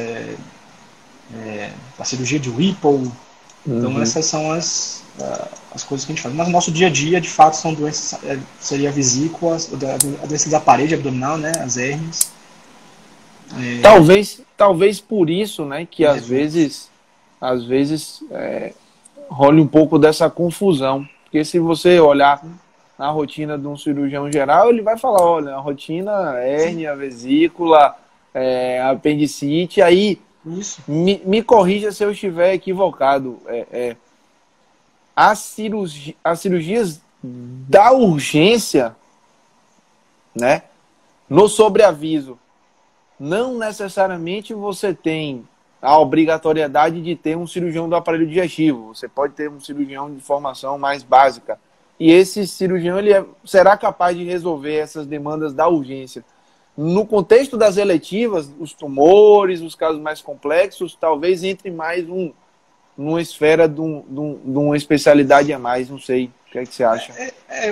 a cirurgia de Whipple. Então essas são as coisas que a gente faz. Mas no nosso dia a dia, de fato, são doenças, seria a vesícula, a doença da parede abdominal, né, as hérnias. Talvez por isso, né, que às vezes role um pouco dessa confusão. Porque se você olhar na rotina de um cirurgião geral, ele vai falar, olha, a rotina, hérnia, vesícula, apendicite, aí me corrija se eu estiver equivocado. As cirurgias da urgência, né, no sobreaviso, não necessariamente você tem a obrigatoriedade de ter um cirurgião do aparelho digestivo. Você pode ter um cirurgião de formação mais básica. E esse cirurgião será capaz de resolver essas demandas da urgência. No contexto das eletivas, os tumores, os casos mais complexos, talvez entre mais numa esfera de uma especialidade a mais. Não sei. O que é que você acha?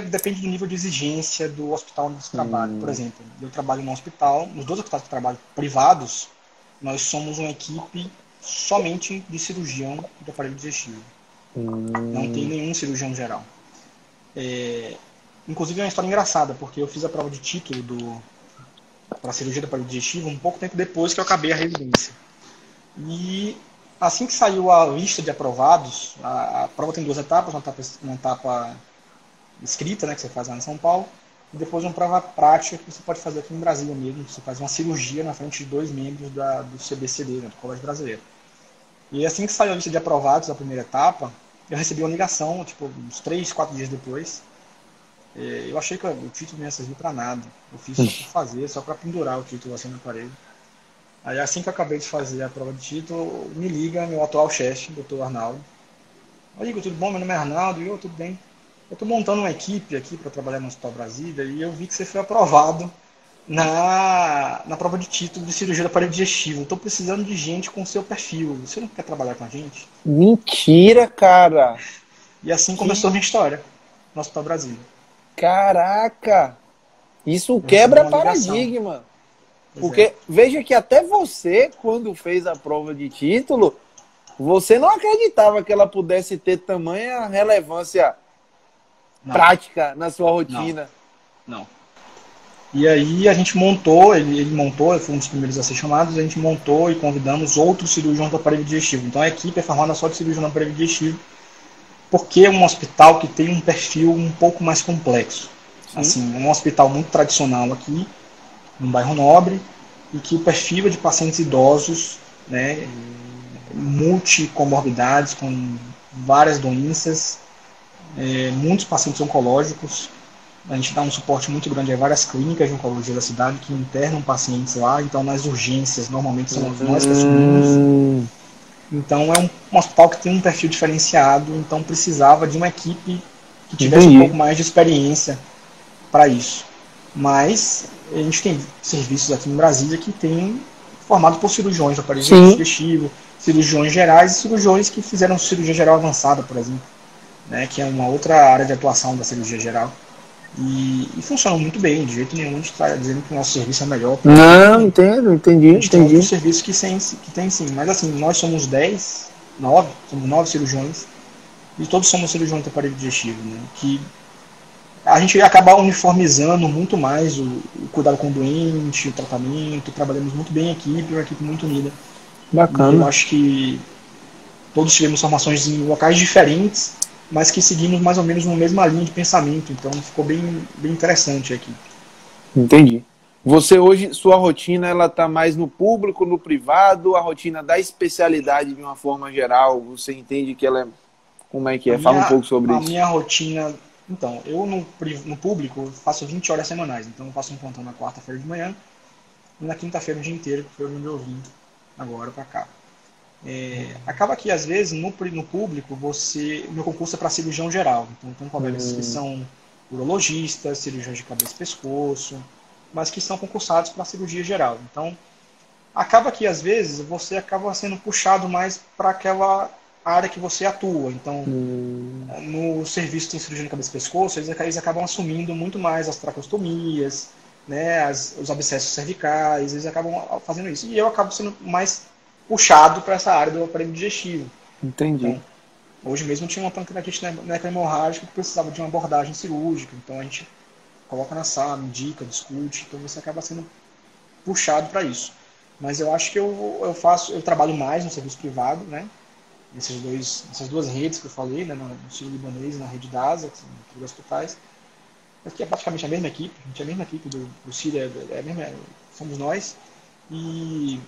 Depende do nível de exigência do hospital onde você trabalha. Por exemplo, eu trabalho num hospital, nos 2 hospitais que eu trabalho privados, nós somos uma equipe somente de cirurgião do aparelho digestivo. Não tem nenhum cirurgião geral. Inclusive é uma história engraçada, porque eu fiz a prova de título para a cirurgia do aparelho digestivo um pouco tempo depois que eu acabei a residência. E assim que saiu a lista de aprovados, a prova tem 2 etapas, uma etapa escrita, né, que você faz lá em São Paulo, e depois uma prova prática que você pode fazer aqui em Brasília mesmo. Você faz uma cirurgia na frente de 2 membros do CBCD, né, do Colégio Brasileiro. E assim que saiu a lista de aprovados da primeira etapa, eu recebi uma ligação, tipo, uns 3, 4 dias depois. Eu achei que o título não ia servir para nada. Eu fiz só para fazer, só para pendurar o título assim na parede. Aí assim que eu acabei de fazer a prova de título, me liga meu atual chefe, Dr. Arnaldo. Oi, Igor, tudo bom? Meu nome é Arnaldo. E eu, tudo bem? Eu estou montando uma equipe aqui para trabalhar no Hospital Brasília e eu vi que você foi aprovado na prova de título de cirurgia do aparelho digestivo. Estou precisando de gente com seu perfil. Você não quer trabalhar com a gente? Mentira, cara! E assim começou a Que minha história no Hospital Brasil. caraca! Isso Eu recebi quebra uma ligação. paradigma. Pois é. Porque veja que até você, quando fez a prova de título, você não acreditava que ela pudesse ter tamanha relevância Não, prática na sua não, rotina. não. E aí a gente montou, ele montou, foi um dos primeiros a ser chamados, a gente montou e convidamos outros cirurgiões do aparelho digestivo. Então a equipe é formada só de cirurgião do aparelho digestivo, porque é um hospital que tem um perfil um pouco mais complexo. Sim. Assim, é um hospital muito tradicional aqui, num bairro nobre, e que o perfil é de pacientes idosos, né, multicomorbidades, com várias doenças, muitos pacientes oncológicos. A gente dá um suporte muito grande a várias clínicas de oncologia da cidade que internam pacientes lá, então nas urgências normalmente somos nós que assumimos. Então é um hospital que tem um perfil diferenciado, então precisava de uma equipe que tivesse um Entendi. pouco mais de experiência para isso. Mas a gente tem serviços aqui em Brasília que tem formado por cirurgiões do aparelho Sim, digestivo, cirurgiões gerais e cirurgiões que fizeram cirurgia geral avançada, por exemplo, né, que é uma outra área de atuação da cirurgia geral. E funciona muito bem, de jeito nenhum a gente está dizendo que o nosso serviço é melhor, pior, de jeito não, nenhum. entendo, entendi, A gente tem outros entendi. serviços que tem sim, mas assim, nós somos 10, 9, somos 9 cirurgiões, e todos somos cirurgiões do aparelho digestivo, né, que a gente acaba uniformizando muito mais o cuidado com o doente, o tratamento, trabalhamos muito bem em equipe, uma equipe muito unida. E eu Bacana. acho que todos tivemos formações em locais diferentes, mas que seguimos mais ou menos uma mesma linha de pensamento, então ficou bem interessante aqui. Entendi. Você hoje, sua rotina, ela tá mais no público, no privado, a rotina da especialidade de uma forma geral, você entende que ela é, como é que A é? Fala um minha, pouco sobre a isso. minha rotina, então, eu no público faço 20 horas semanais, então eu faço um plantão na quarta-feira de manhã e na quinta-feira o dia inteiro, que foi onde eu vim agora para cá. Acaba que às vezes no público o meu concurso é para cirurgião geral, então tem colegas que são urologistas, cirurgiões de cabeça e pescoço, mas que são concursados para cirurgia geral. Então acaba que às vezes você acaba sendo puxado mais para aquela área que você atua. Então no serviço de cirurgia de cabeça e pescoço eles acabam assumindo muito mais as traqueostomias, né, os abscessos cervicais, eles acabam fazendo isso. E eu acabo sendo mais puxado para essa área do aparelho digestivo. Entendi. Então, hoje mesmo tinha uma pancreatite necrohemorrágica que precisava de uma abordagem cirúrgica. Então, a gente coloca na sala, indica, discute. Então, você acaba sendo puxado para isso. Mas eu acho que eu trabalho mais no serviço privado, né? Nessas duas redes que eu falei, né? No Sírio Libanês e na rede da ASA, que são dois hospitais. Aqui é praticamente a mesma equipe. A gente é a mesma equipe do Sírio, somos nós. E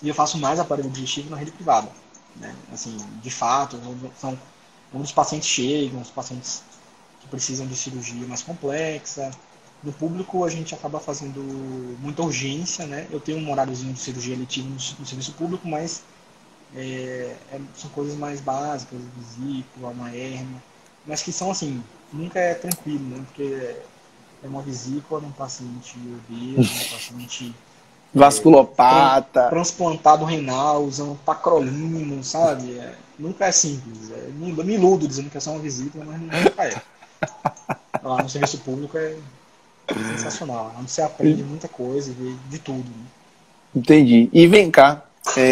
eu faço mais aparelho digestivo na rede privada. Né? Assim, de fato, são onde os pacientes chegam, os pacientes que precisam de cirurgia mais complexa. No público, a gente acaba fazendo muita urgência, né? Eu tenho um horáriozinho de cirurgia eletiva no serviço público, mas são coisas mais básicas, vesícula, uma hérnia, mas que são assim, nunca é tranquilo, né? Porque é uma vesícula num paciente obeso, num paciente Vasculopata. transplantado renal, usando tacrolimo, sabe? Nunca é simples. Me iludo dizendo que é só uma visita, mas nunca é. Lá no serviço público é sensacional. Onde você aprende muita coisa e vê de tudo. Né? Entendi. E vem cá,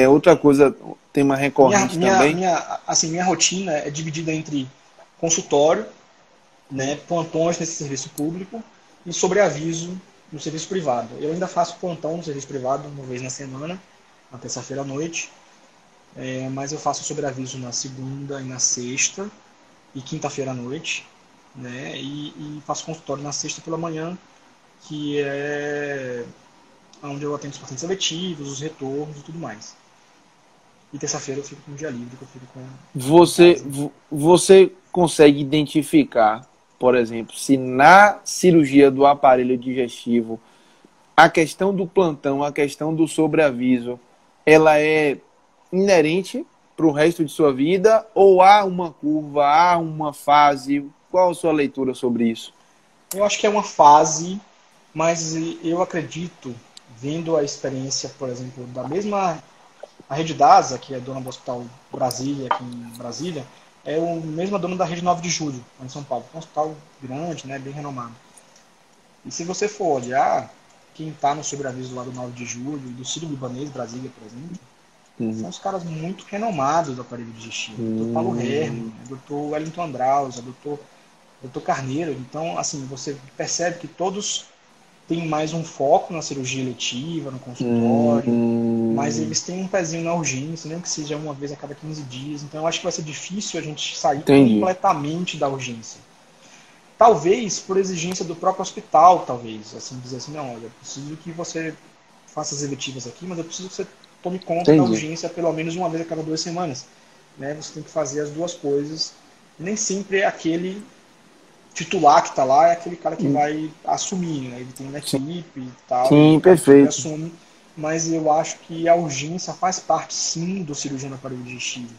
outra coisa, tema recorrente também. Minha rotina é dividida entre consultório, né, plantões nesse serviço público e sobreaviso no serviço privado. Eu ainda faço plantão no serviço privado uma vez na semana, na terça-feira à noite, mas eu faço sobreaviso na segunda e na sexta e quinta-feira à noite, né, e faço consultório na sexta pela manhã, que é onde eu atendo os pacientes seletivos, os retornos e tudo mais. E terça-feira eu fico com o dia livre, que eu fico em Você, casa. você consegue identificar, por exemplo, se na cirurgia do aparelho digestivo a questão do plantão, a questão do sobreaviso, ela é inerente para o resto de sua vida ou há uma curva, há uma fase? Qual a sua leitura sobre isso? Eu acho que é uma fase Mas eu acredito, vendo a experiência, por exemplo, da mesma a Rede DASA, que é dona do Hospital Brasília, aqui em Brasília, é o mesmo dono da Rede 9 de Julho, lá em São Paulo. É um hospital grande, né, bem renomado. E se você for olhar, quem está no sobreaviso lá do 9 de Julho e do Sírio-Libanês, Brasília, por exemplo, são os caras muito renomados do aparelho digestivo. Dr. Paulo Herman, Dr. Wellington Andraus, Dr. Carneiro. Então, assim, você percebe que todos têm mais um foco na cirurgia eletiva, no consultório, mas eles têm um pezinho na urgência, nem que seja uma vez a cada 15 dias. Então, eu acho que vai ser difícil a gente sair completamente da urgência. Talvez por exigência do próprio hospital, talvez. Assim, dizer assim, não, olha, eu preciso que você faça as eletivas aqui, mas eu preciso que você tome conta da urgência pelo menos uma vez a cada 2 semanas. Né? Você tem que fazer as duas coisas. Nem sempre é aquele titular que está lá, é aquele cara que vai assumir. Né? Ele tem uma equipe e tal. Sim, perfeito. Assume, mas eu acho que a urgência faz parte, sim, do cirurgião do aparelho digestivo.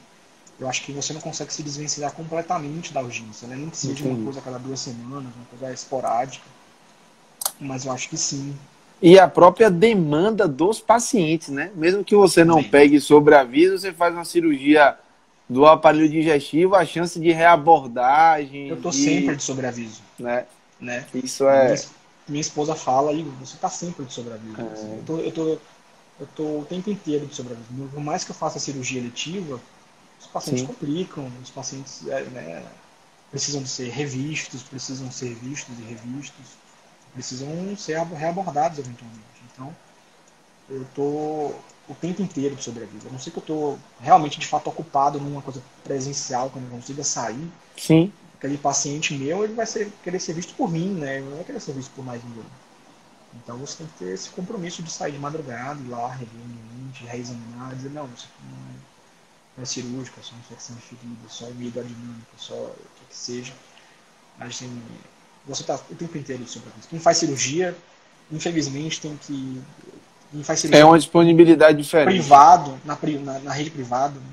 Eu acho que você não consegue se desvencilhar completamente da urgência, né? Nem que seja uma coisa a cada 2 semanas, uma coisa esporádica. Mas eu acho que sim. E a própria demanda dos pacientes, né? Mesmo que você não pegue sobreaviso, você faz uma cirurgia do aparelho digestivo, a chance de reabordagem... Eu tô sempre de sobreaviso. Né? Isso Minha esposa fala, Igor, você tá sempre de sobreaviso. Eu tô o tempo inteiro de sobreaviso. Por mais que eu faça cirurgia eletiva, os pacientes complicam, os pacientes precisam de ser revistos, precisam ser vistos e revistos, precisam ser reabordados eventualmente. Então, eu tô o tempo inteiro de sobreaviso. A não ser que eu tô realmente, de fato, ocupado numa coisa presencial, que eu não consiga sair. Sim. Aquele paciente meu, ele vai querer ser visto por mim, né? Ele não vai querer ser visto por mais ninguém. Então, você tem que ter esse compromisso de sair de madrugada, ir lá, rever o ambiente, reexaminar, dizer, não, isso aqui não é cirúrgica, só infecção de ferida, só hemodinâmica, só o que seja. Mas assim, você está o tempo inteiro de sobreaviso. Quem faz cirurgia, infelizmente, tem que... Quem faz cirurgia uma disponibilidade diferente. Privado, na rede privada, né?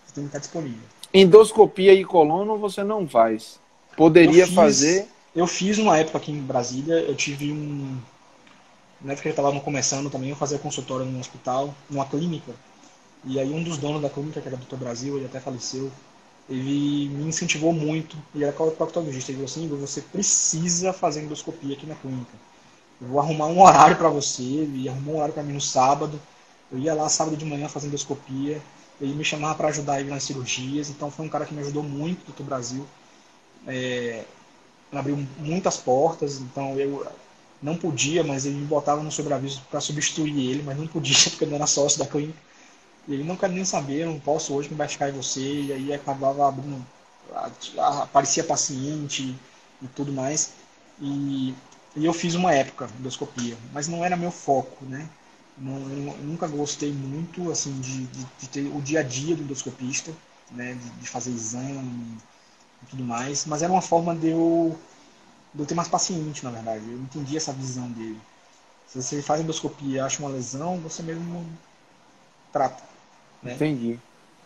Você tem que estar disponível. Endoscopia e colono você não faz. Poderia fazer... Eu fiz uma época aqui em Brasília, eu tive na época que ele estava começando também, eu fazia consultório num hospital, numa clínica. E aí um dos donos da clínica, que era o Dr. Brasil, ele até faleceu, ele me incentivou muito, ele era proctologista, ele falou assim, você precisa fazer endoscopia aqui na clínica. Eu vou arrumar um horário para você, ele arrumou um horário para mim no sábado, eu ia lá sábado de manhã fazer endoscopia, ele me chamava para ajudar ele nas cirurgias, então foi um cara que me ajudou muito, o Dr. Brasil. Ele abriu muitas portas, então eu não podia, mas ele me botava no sobreaviso para substituir ele, mas não podia porque eu não era sócio da clínica. E ele não quer nem saber, eu não posso hoje, quem vai ficar é você. E aí acabava abrindo, aparecia paciente e tudo mais. E eu fiz uma época de endoscopia, mas não era meu foco, né? Eu nunca gostei muito assim de ter o dia a dia do endoscopista, né? De fazer exame e tudo mais, mas era uma forma de eu ter mais paciente, na verdade. Eu entendi essa visão dele. Se você faz endoscopia e acha uma lesão, você mesmo trata. Né? Entendi.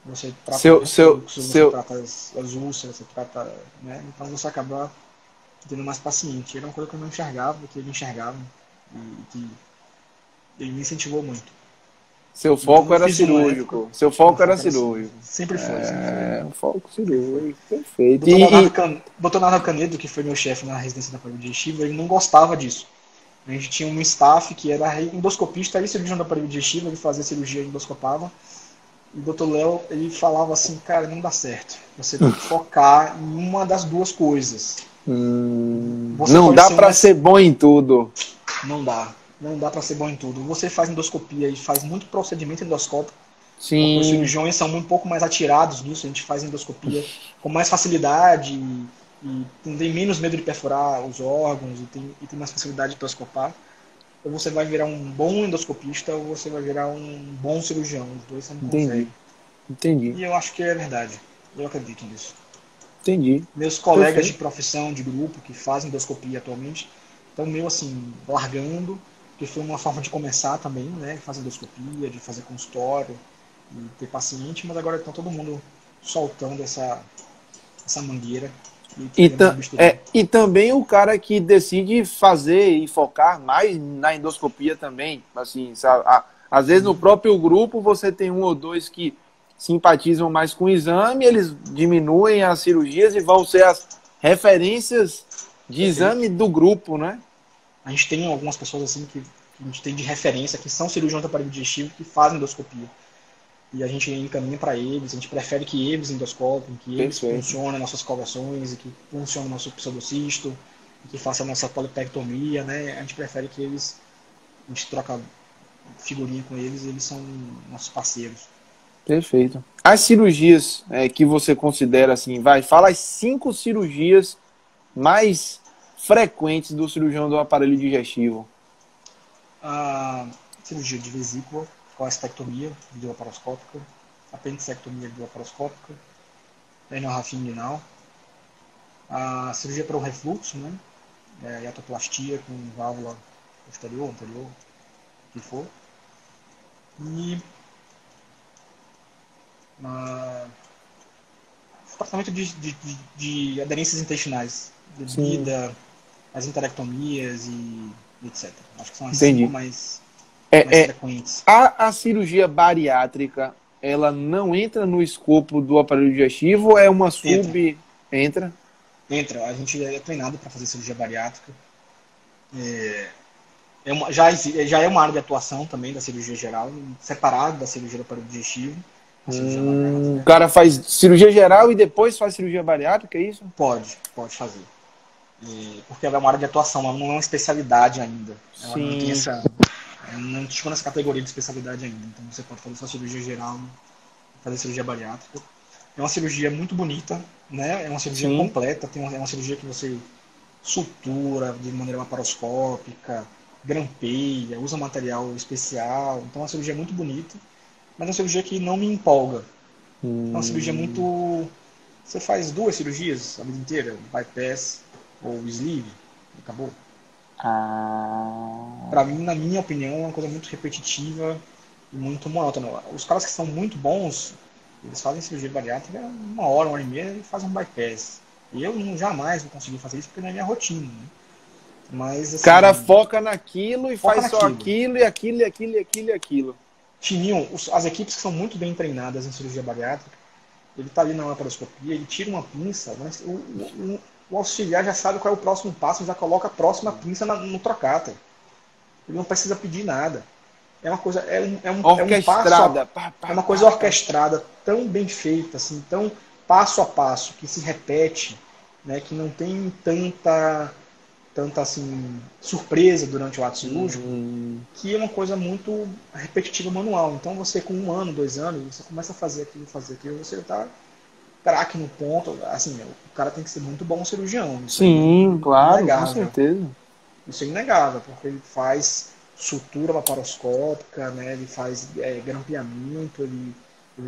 Você trata o refluxo, você trata as úlceras, você trata, né? Então você acaba tendo mais paciente. Era uma coisa que eu não enxergava, que ele enxergava e que ele me incentivou muito. Seu foco era cirúrgico. Seu foco era cirúrgico. Sempre foi. Um foco cirúrgico. Perfeito. Dr. Nardo Canedo, que foi meu chefe na residência da aparelho digestivo, ele não gostava disso. A gente tinha um staff que era endoscopista e cirurgião do aparelho digestivo, ele fazia cirurgia e endoscopava. E o Dr. Léo, ele falava assim, cara, não dá certo. Você tem que focar em uma das duas coisas. Não dá para ser bom em tudo. Não dá. Não dá para ser bom em tudo. Você faz endoscopia e faz muito procedimento endoscópico. Sim. Os cirurgiões são um pouco mais atirados nisso. A gente faz endoscopia com mais facilidade e tem menos medo de perfurar os órgãos e tem mais facilidade de endoscopar. Ou você vai virar um bom endoscopista ou você vai virar um bom cirurgião. Os dois você não consegue. Entendi. E eu acho que é verdade. Eu acredito nisso. Entendi. Meus colegas de profissão, de grupo, que fazem endoscopia atualmente, estão meio assim, largando, que foi uma forma de começar também, né? Fazer endoscopia, de fazer consultório, e ter paciente, mas agora está todo mundo soltando essa mangueira. e fazemos a bisturi. E também o cara que decide fazer e focar mais na endoscopia também, assim, sabe? Às vezes no próprio grupo você tem um ou dois que simpatizam mais com o exame, eles diminuem as cirurgias e vão ser as referências de exame do grupo, né? A gente tem algumas pessoas assim que a gente tem de referência, que são cirurgiões do aparelho digestivo, que fazem endoscopia. E a gente encaminha para eles, a gente prefere que eles endoscopem, que eles funcionem nossas covações, e que funcione o nosso pseudocisto, que faça a nossa polipectomia, né? A gente prefere que eles, a gente troca figurinha com eles e eles são nossos parceiros. Perfeito. As cirurgias que você considera assim, fala as 5 cirurgias mais frequentes do cirurgião do aparelho digestivo. A cirurgia de vesícula, colestectomia videolaparoscópica, apendicectomia videolaparoscópica, enorrafia inguinal, a cirurgia para o refluxo, né? Hiatoplastia com válvula posterior, anterior, o que for. E tratamento de aderências intestinais, bebida, as enterectomias e etc. Acho que são as 5 mais frequentes. A cirurgia bariátrica, ela não entra no escopo do aparelho digestivo ou é uma sub... Entra? Entra. A gente é treinado para fazer cirurgia bariátrica. Já é uma área de atuação também da cirurgia geral, separado da cirurgia do aparelho digestivo. O cara faz cirurgia geral e depois faz cirurgia bariátrica, é isso? Pode fazer. Porque ela é uma área de atuação, ela não é uma especialidade ainda. Ela não tem essa... Não chegou nessa categoria de especialidade ainda. Então você pode fazer só cirurgia geral, fazer cirurgia bariátrica. É uma cirurgia muito bonita, né? É uma cirurgia completa, é uma cirurgia que você sutura de maneira laparoscópica, grampeia, usa material especial. Então é uma cirurgia muito bonita, mas é uma cirurgia que não me empolga. É uma cirurgia muito... Você faz 2 cirurgias a vida inteira, bypass ou sleeve, acabou. Pra mim, na minha opinião, é uma coisa muito repetitiva e muito monótona. Os caras que são muito bons, eles fazem cirurgia bariátrica 1 hora, 1 hora e meia e fazem um bypass. E eu jamais vou conseguir fazer isso porque não é minha rotina, né? Mas, assim, o cara foca naquilo e faz só aquilo e aquilo e aquilo e aquilo e aquilo. Tininho, as equipes que são muito bem treinadas em cirurgia bariátrica, ele está ali na laparoscopia, ele tira uma pinça, mas o auxiliar já sabe qual é o próximo passo, já coloca a próxima pinça no trocata. Ele não precisa pedir nada. É uma coisa, é um orquestrada. É uma coisa orquestrada, tão bem feita, assim, tão passo a passo, que se repete, né, que não tem tanta assim, surpresa durante o ato cirúrgico, que é uma coisa muito repetitiva manual. Então você com 1 ano, 2 anos, você começa a fazer aquilo, você está craque no ponto. Assim, o cara tem que ser muito bom cirurgião. Sim, claro, com certeza. Isso é inegável, porque ele faz sutura laparoscópica, né, ele faz grampeamento, ele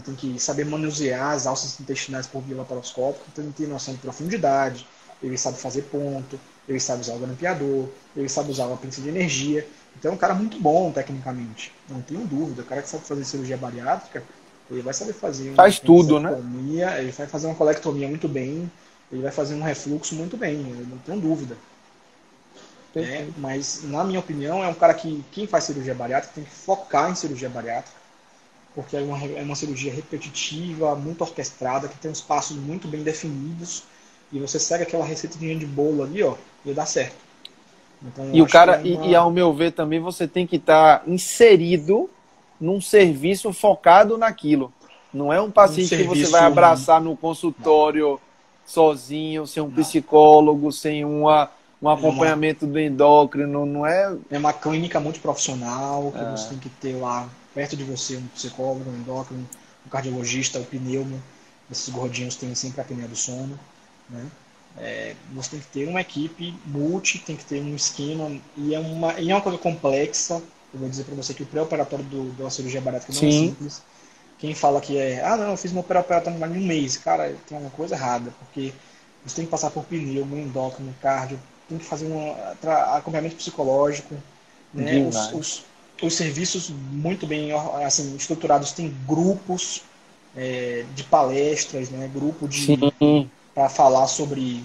tem que saber manusear as alças intestinais por via laparoscópica, então ele tem noção de profundidade, ele sabe fazer ponto, ele sabe usar o grampeador, ele sabe usar uma pinça de energia. Então é um cara muito bom tecnicamente, não tenho dúvida. O cara que sabe fazer cirurgia bariátrica, ele vai saber fazer uma tudo, né? Ele vai fazer uma colectomia muito bem, ele vai fazer um refluxo muito bem, eu não tenho dúvida. Mas, na minha opinião, é um cara que, quem faz cirurgia bariátrica, tem que focar em cirurgia bariátrica, porque é uma cirurgia repetitiva, muito orquestrada, que tem uns passos muito bem definidos, e você segue aquela receitinha de bolo ali, ó, e dá certo. Então, e o cara, e ao meu ver também, você tem que estar inserido num serviço focado naquilo. Não é um paciente que você vai abraçar no consultório sozinho, sem um psicólogo, sem um acompanhamento do endócrino, não é? É uma clínica multiprofissional, que você tem que ter lá perto de você um psicólogo, um endócrino, um cardiologista, o pneumo. Esses gordinhos têm sempre a apneia do sono, né? Você tem que ter uma equipe tem que ter um esquema, e é uma coisa complexa. Eu vou dizer para você que o pré-operatório da cirurgia bariátrica não é simples. Quem fala que não, eu fiz meu pré-operatório em 1 mês, cara, tem uma coisa errada, porque você tem que passar por pneumo, endócrino, cardio, tem que fazer um acompanhamento psicológico, né? Os serviços muito bem assim, estruturados, tem grupos de palestras, né? Grupo de para falar sobre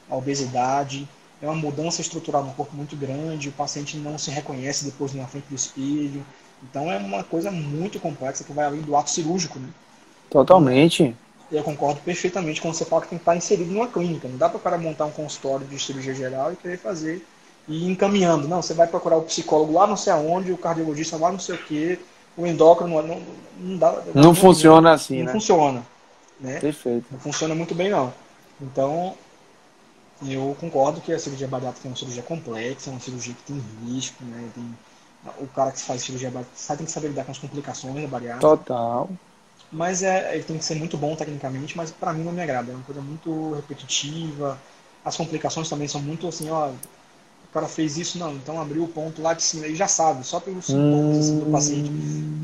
a obesidade. É uma mudança estrutural no corpo muito grande, o paciente não se reconhece depois na frente do espelho. Então é uma coisa muito complexa que vai além do ato cirúrgico, né? Então, Totalmente. eu concordo perfeitamente quando você fala que tem que estar inserido numa clínica. Não dá para o cara montar um consultório de cirurgia geral e querer fazer e ir encaminhando. Não, você vai procurar o psicólogo lá não sei aonde, o cardiologista lá não sei o quê, o endócrino não dá. Na Não minha opinião, funciona assim, não né? funciona, né? Perfeito. Não funciona muito bem, não. Então, eu concordo que a cirurgia bariátrica é uma cirurgia complexa, é uma cirurgia que tem risco, né? O cara que faz cirurgia bariátrica tem que saber lidar com as complicações da bariátrica. Total. Mas ele tem que ser muito bom tecnicamente, mas para mim não me agrada. É uma coisa muito repetitiva. As complicações também são muito assim, ó, o cara fez isso, não, então abriu o ponto lá de cima. Ele já sabe, só pelos sintomas assim, do paciente.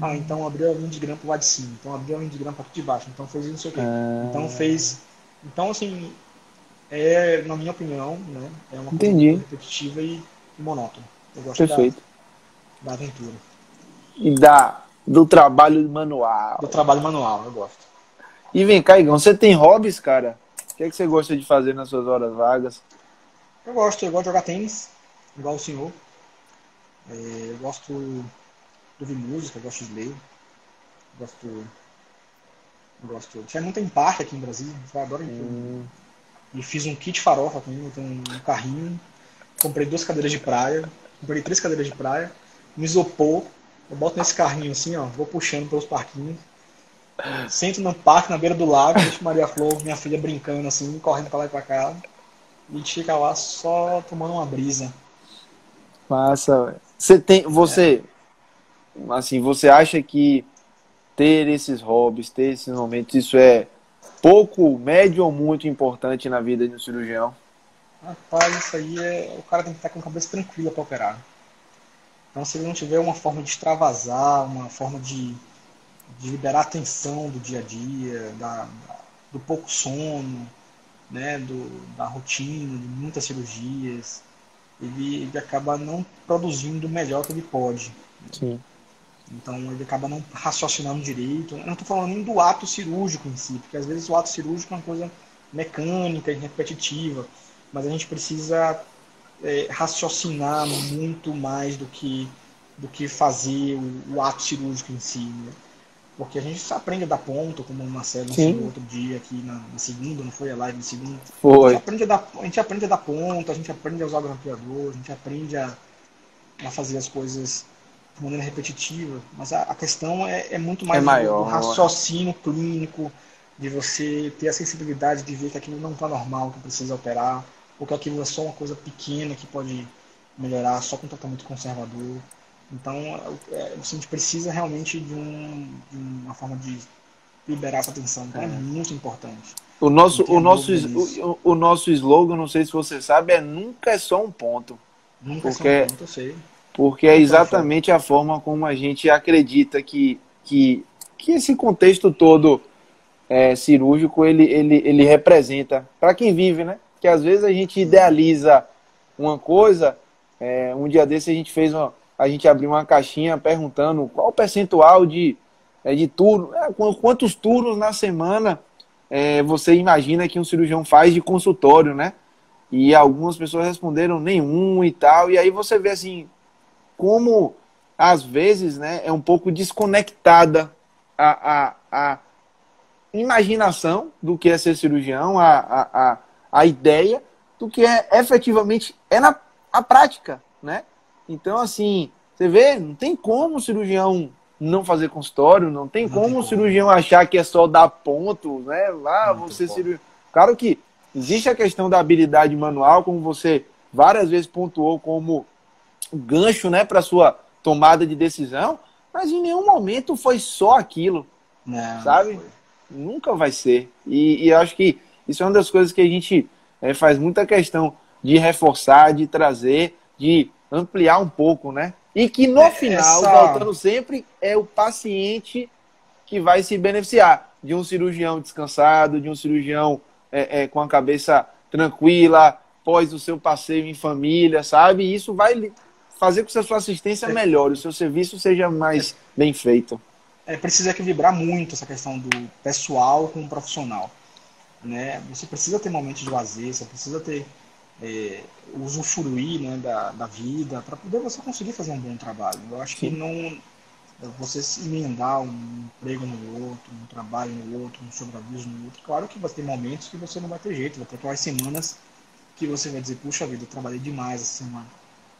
Ah, então abriu a linha de grampo lá de cima, então abriu a linha de grampo aqui de baixo, então fez isso, não sei o quê. Então fez. Então, assim, na minha opinião, né, é uma coisa muito Entendi. repetitiva e monótona. Eu gosto Perfeito. da aventura. E do trabalho manual. Do trabalho manual, eu gosto. E vem cá, Igão, você tem hobbies, cara? O que é que você gosta de fazer nas suas horas vagas? Eu gosto de jogar tênis, igual o senhor. Eu gosto de ouvir música, eu gosto de ler. Tinha muito em parque aqui em Brasília, eu adoro ir em tudo. E fiz um kit farofa também, eu tenho um carrinho. Comprei 2 cadeiras de praia, comprei 3 cadeiras de praia, um isopor. Eu boto nesse carrinho assim, ó, vou puxando pelos parquinhos. Sento no parque, na beira do lago, deixo Maria Flor, minha filha, brincando assim, correndo pra lá e pra cá. E a gente fica lá só tomando uma brisa. Massa, velho. Você acha que ter esses hobbies, ter esses momentos, isso é pouco, médio ou muito importante na vida de um cirurgião? Rapaz, isso aí o cara tem que estar com a cabeça tranquila para operar. Então, se ele não tiver uma forma de extravasar, uma forma de liberar a tensão do dia a dia, do pouco sono, né, da rotina, de muitas cirurgias, ele acaba não produzindo o melhor que ele pode. Sim. Então ele acaba não raciocinando direito. Eu não estou falando nem do ato cirúrgico em si, porque às vezes o ato cirúrgico é uma coisa mecânica e repetitiva, mas a gente precisa raciocinar muito mais do que fazer o ato cirúrgico em si. Né? Porque a gente aprende a dar ponto, como o Marcelo ensinou Sim, outro dia aqui na segunda, não foi a live de segunda. foi. A gente aprende a dar ponto, a gente aprende a usar o grampeador, a gente aprende a fazer as coisas de maneira repetitiva, mas a questão é muito É mais do maior. raciocínio clínico, de você ter a sensibilidade de ver que aquilo não está normal, que precisa operar, ou que aquilo é só uma coisa pequena que pode melhorar só com tratamento conservador. Então, a gente precisa realmente de uma forma de liberar essa tensão. Então, é muito importante. O Não nosso, o tenha nosso, dúvida disso. o nosso slogan, não sei se você sabe, é nunca é só um ponto. Nunca é só um Porque, ponto, eu sei. porque é Como é que você é uma foto? exatamente a forma como a gente acredita que esse contexto todo cirúrgico ele representa para quem vive, né? Que às vezes a gente idealiza uma coisa. Um dia desse a gente abriu uma caixinha perguntando qual o percentual de turno, quantos turnos na semana você imagina que um cirurgião faz de consultório, né? E algumas pessoas responderam nenhum e tal. E aí você vê assim como às vezes, né, é um pouco desconectada a imaginação do que é ser cirurgião, a ideia do que efetivamente a prática, né? Então, assim, você vê, não tem como o cirurgião não fazer consultório, não tem Não tem como o como. cirurgião achar que é só dar ponto, né? Lá Não tem você como. cirurgião. Claro que existe a questão da habilidade manual, como você várias vezes pontuou como gancho, né, para sua tomada de decisão, mas em nenhum momento foi só aquilo, Não sabe? foi. Nunca vai ser. E acho que isso é uma das coisas que a gente faz muita questão de reforçar, de trazer, de ampliar um pouco, né? E que no final, Essa. voltando sempre, é o paciente que vai se beneficiar de um cirurgião descansado, de um cirurgião com a cabeça tranquila, pós o seu passeio em família, sabe? E isso vai fazer com que a sua assistência melhore, o seu serviço seja mais bem feito. Precisa equilibrar muito essa questão do pessoal com o profissional. né? Você precisa ter momentos de lazer, você precisa ter usufruir, né, da vida para poder você conseguir fazer um bom trabalho. Eu acho que Sim. não você se emendar um emprego no outro, um trabalho no outro, um sobreaviso no outro. Claro que vai ter momentos que você não vai ter jeito, vai ter aquelas semanas que você vai dizer, puxa vida, eu trabalhei demais essa semana.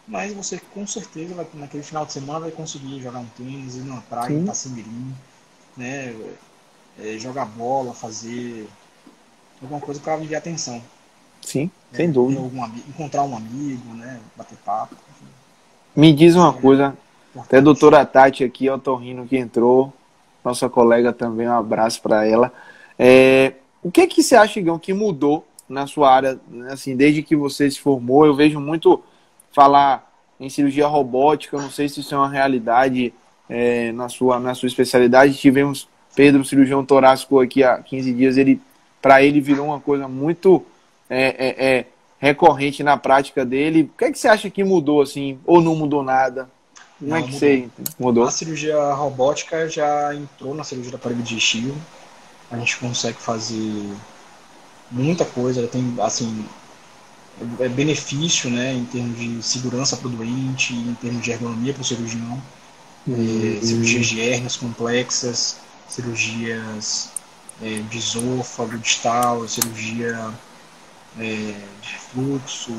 Mas você com certeza vai, naquele final de semana vai conseguir jogar um tênis, ir numa praia, em Sim, Itacimirim, né? Jogar bola, fazer alguma coisa para aliviar a tensão. sim, sem Né? Ver dúvida. algum amigo, encontrar um amigo, né? Bater papo. Me diz Isso uma é coisa, até a importante. doutora Tati aqui, otorrino, que entrou, nossa colega também, um abraço para ela. O que que você acha, Igão, que mudou na sua área, assim, desde que você se formou? Eu vejo muito falar em cirurgia robótica, eu não sei se isso é uma realidade na sua especialidade. Tivemos Pedro, cirurgião torácico, aqui há 15 dias, para ele virou uma coisa muito recorrente na prática dele. O que é que você acha que mudou, assim, ou não mudou nada? Como é Não, que mudou. você A mudou? cirurgia robótica já entrou na cirurgia da parede digestiva. A gente consegue fazer muita coisa. Tem, assim, benefício, né, em termos de segurança para o doente, em termos de ergonomia para o cirurgião. Cirurgias Hum, de hérnias complexas, cirurgias de esôfago, distal, cirurgia de fluxo.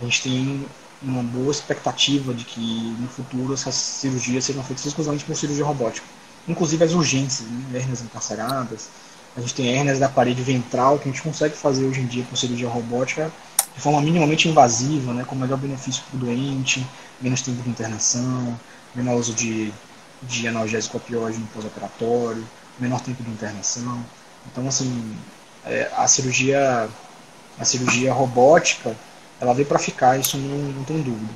A gente tem uma boa expectativa de que no futuro essas cirurgias sejam feitas exclusivamente por cirurgia robótica. Inclusive as urgências, né? Hérnias encarceradas. A gente tem hérnias da parede ventral que a gente consegue fazer hoje em dia com cirurgia robótica de forma minimamente invasiva, né? Com melhor benefício para o doente, menos tempo de internação, menor uso de analgésico opioide no pós-operatório, menor tempo de internação. Então, assim, a cirurgia robótica, ela veio para ficar, isso não tem dúvida.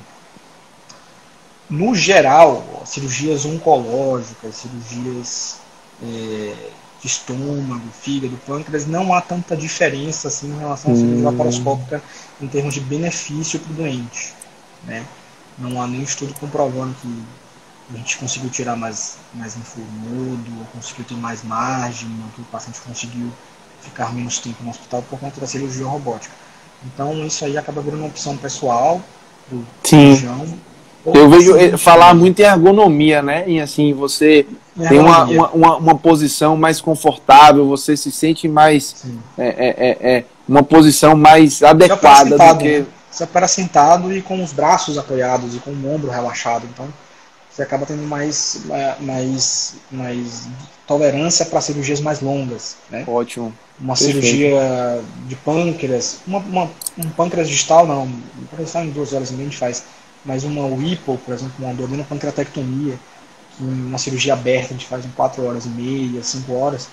No geral, cirurgias oncológicas, cirurgias de estômago, fígado, pâncreas, não há tanta diferença assim em relação à cirurgia hum, laparoscópica em termos de benefício para o doente. Né? Não há nenhum estudo comprovando que a gente conseguiu tirar mais linfonodo, ou conseguiu ter mais margem, ou que o paciente conseguiu ficar menos tempo no hospital por conta da cirurgia robótica. Então isso aí acaba virando uma opção pessoal do sim. cirurgião ou do Eu vejo paciente falar também. muito em ergonomia, né? Em assim, você Em tem ergonomia, uma posição mais confortável, você se sente mais sim. uma posição mais Você opera adequada do sentado, né? que. Você opera sentado e com os braços apoiados e com o ombro relaxado. Então você acaba tendo mais tolerância para cirurgias mais longas, né? Ótimo, Uma perfeito. cirurgia de pâncreas, um pâncreas distal não, um pâncreas distal em 2 horas e meia a gente faz, mas uma Whipple, por exemplo, uma abdominopancreatectomia, que uma cirurgia aberta a gente faz em 4 horas e meia, 5 horas,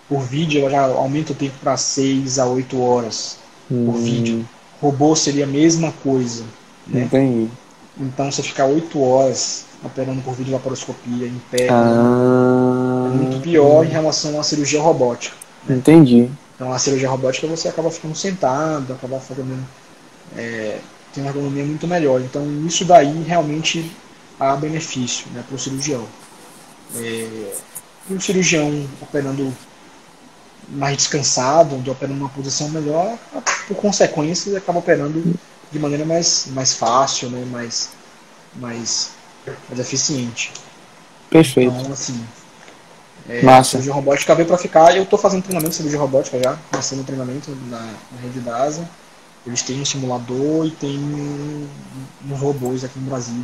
por vídeo ela já aumenta o tempo para 6 a 8 horas por vídeo. Hum, Robô seria a mesma coisa, né? entendi. Então você ficar 8 horas operando por vídeo laparoscopia em pé é muito Ah, pior em relação à cirurgia robótica, né? entendi. Então a cirurgia robótica você acaba ficando sentado, acaba fazendo, tem uma ergonomia muito melhor. Então isso daí realmente há benefício, né, para o cirurgião. E o cirurgião operando mais descansado, onde opera numa posição melhor, por consequência ele acaba operando de maneira mais fácil, né, mais, mais eficiente. Então, Perfeito. assim, a Massa. cirurgia robótica veio para ficar. Eu estou fazendo treinamento de cirurgia robótica já, comecei no treinamento na rede da ASA. Eles têm um simulador e tem uns robôs aqui no Brasil.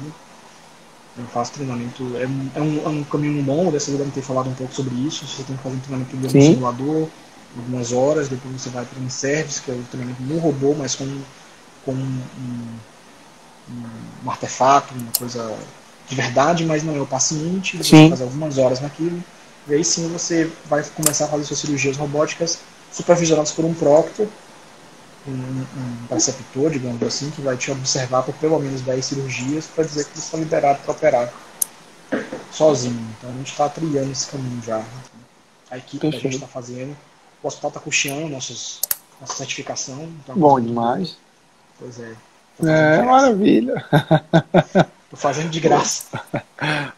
Eu faço treinamento. É um caminho longo, dessa vez eu devem ter falado um pouco sobre isso. Você tem que fazer um treinamento primeiro no Sim, simulador, algumas horas, depois você vai para um service, que é o treinamento no robô, mas com um artefato, uma coisa de verdade, mas não é o paciente. Você sim. faz algumas horas naquilo. E aí sim você vai começar a fazer suas cirurgias robóticas supervisionadas por um proctor, um preceptor, digamos assim, que vai te observar por pelo menos 10 cirurgias para dizer que você está liberado para operar sozinho. Então a gente está trilhando esse caminho já. A equipe da gente Perfeito. está fazendo. O hospital está custeando nossa certificação, então é uma coisa Bom muito boa. demais. Pois é, estou fazendo de graça. Maravilha. Estou fazendo de graça.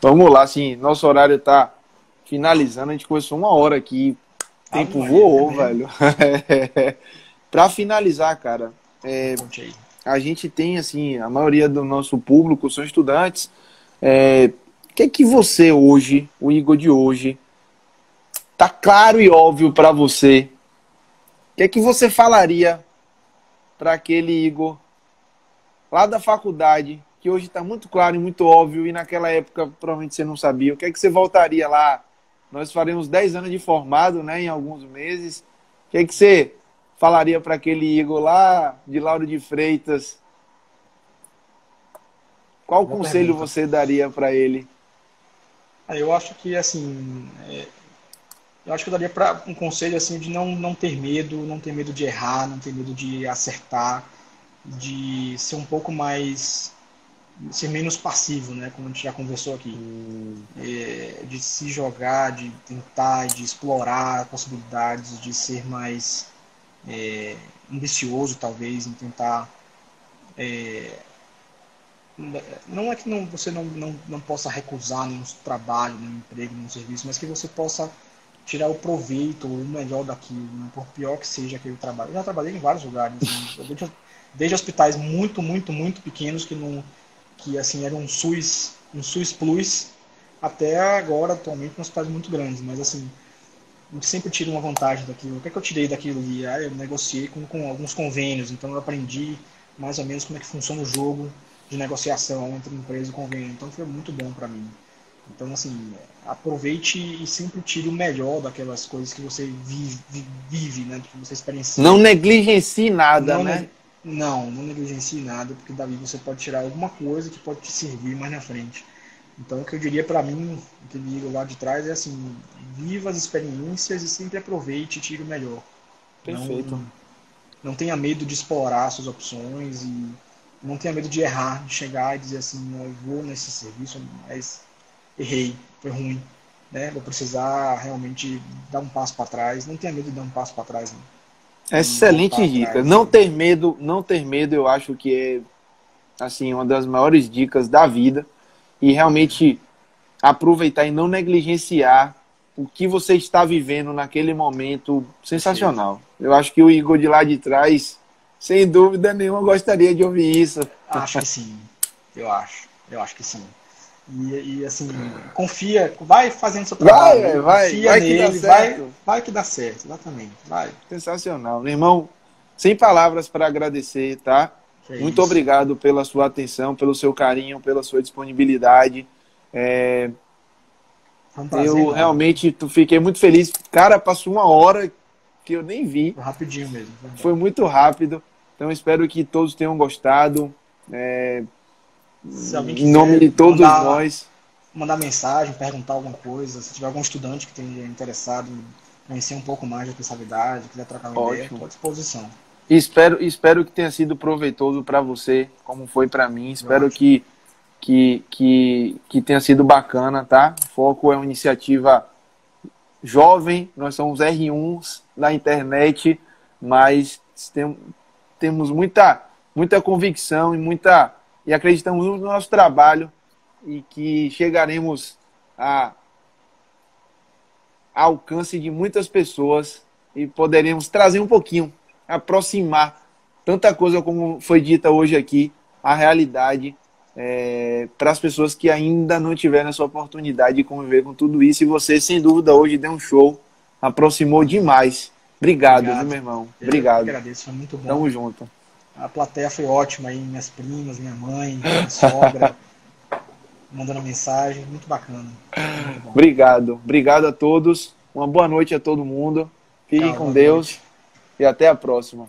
Vamos lá, assim, nosso horário está finalizando. A gente começou 1 hora aqui. Ave Tempo Maria, é voou, mesmo. velho. Para finalizar, cara, Conte aí. a gente tem, assim, a maioria do nosso público são estudantes. O que é que você hoje, o Igor de hoje, tá claro e óbvio para você? O que é que você falaria para aquele Igor lá da faculdade, que hoje está muito claro e muito óbvio, e naquela época provavelmente você não sabia? O que é que você voltaria lá? Nós faremos 10 anos de formado, né, em alguns meses. O que é que você falaria para aquele Igor lá de Lauro de Freitas? Qual Boa conselho pergunta. você daria para ele? Eu acho que, assim, eu acho que eu daria para um conselho, assim, de não ter medo, não ter medo de errar, não ter medo de acertar, de ser um pouco mais, ser menos passivo, né, como a gente já conversou aqui. De se jogar, de tentar, de explorar possibilidades, de ser mais ambicioso, talvez, em tentar. Não é que você não possa recusar nenhum trabalho, nenhum emprego, nenhum serviço, mas que você possa tirar o proveito, o melhor daquilo, né? Por pior que seja aquele trabalho. Eu já trabalhei em vários lugares, assim, desde hospitais muito, muito, muito pequenos que assim eram um SUS Plus, até agora, atualmente, em hospitais muito grandes. Mas assim, a gente sempre tira uma vantagem daquilo. O que é que eu tirei daquilo ali? Eu negociei com alguns convênios, então eu aprendi mais ou menos como é que funciona o jogo de negociação entre empresa e convênio. Então foi muito bom para mim. Então, assim, aproveite e sempre tire o melhor daquelas coisas que você vive, né? Que você Não experiencia. negligencie nada, Não, né? não negligencie nada, porque dali você pode tirar alguma coisa que pode te servir mais na frente. Então, o que eu diria para mim, que ligo lá de trás, é assim: viva as experiências e sempre aproveite e tire o melhor. Perfeito. Não, não tenha medo de explorar suas opções e não tenha medo de errar, de chegar e dizer assim: não, eu vou nesse serviço, mas errei, foi ruim, né? Vou precisar realmente dar um passo para trás. Não tenha medo de dar um passo para trás, não. E voltar Excelente dica. atrás. Não ter medo, eu acho que é assim uma das maiores dicas da vida, e realmente aproveitar e não negligenciar o que você está vivendo naquele momento. Perfeito. Sensacional. Eu acho que o Igor de lá de trás, sem dúvida nenhuma, gostaria de ouvir isso. Acho que sim. Eu acho. Eu acho que sim. Assim, confia, vai fazendo seu trabalho aí, confia Vai que dá nele, certo. vai que dá certo, exatamente, vai. Sensacional. Meu irmão, sem palavras para agradecer, tá? Que é Muito isso. obrigado pela sua atenção, pelo seu carinho, pela sua disponibilidade. É, Foi um prazer eu enorme. realmente fiquei muito feliz. Cara, passou uma hora que eu nem vi. Foi rapidinho mesmo, foi bom. Foi muito rápido. Então espero que todos tenham gostado. Se alguém Em nome quiser de todos nós. mandar mensagem, perguntar alguma coisa, se tiver algum estudante que esteja interessado em conhecer um pouco mais da especialidade, quiser trocar uma ideia, estou Ótimo. à disposição. E espero que tenha sido proveitoso para você, como foi para mim. Eu Espero acho. que tenha sido bacana, tá? O Foco é uma iniciativa jovem, nós somos R1s da internet, mas temos muita convicção e acreditamos no nosso trabalho, e que chegaremos a alcance de muitas pessoas e poderemos trazer um pouquinho, aproximar tanta coisa como foi dita hoje aqui, a realidade, para as pessoas que ainda não tiveram essa oportunidade de conviver com tudo isso. E você, sem dúvida, hoje deu um show, aproximou Valeu. demais. Obrigado, viu, Obrigado. meu irmão? Eu que Obrigado. agradeço, foi muito bom. Tamo junto. A plateia foi ótima aí, minhas primas, minha mãe, minha sogra, mandando mensagem, muito bacana. Foi muito bom. Obrigado. Obrigado a todos. Uma boa noite a todo mundo. Fiquem Tchau, com boa Deus noite. e até a próxima.